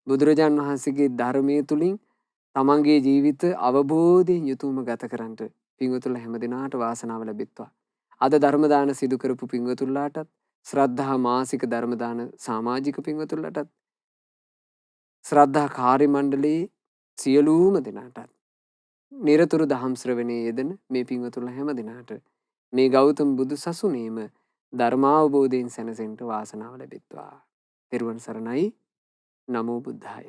බුදුරජාන් වහන්සේගේ ධර්මයේ තුලින් තමන්ගේ ජීවිත අවබෝධයෙන් යුතුවම ගත කරන්නට පින්වතුන්ලා හැම දිනාට වාසනාව ලැබෙත්වා. අද ධර්ම දාන සිදු කරපු පින්වතුන්ලාටත් ශ්‍රද්ධා මාසික ධර්ම දාන සමාජික පින්වතුන්ලාටත් ශ්‍රද්ධා කාර්ය මණ්ඩලයේ සියලුම දෙනාටත් නිරතුරු දහම් ශ්‍රවණයේ යෙදෙන මේ පින්වතුන්ලා හැම දිනාට මේ ගෞතම බුදු සසුනේම ධර්මාවබෝධයෙන් සැනසෙන්න වාසනාව ලැබෙත්වා. තෙරුවන් සරණයි. නමෝ බුද්ධාය.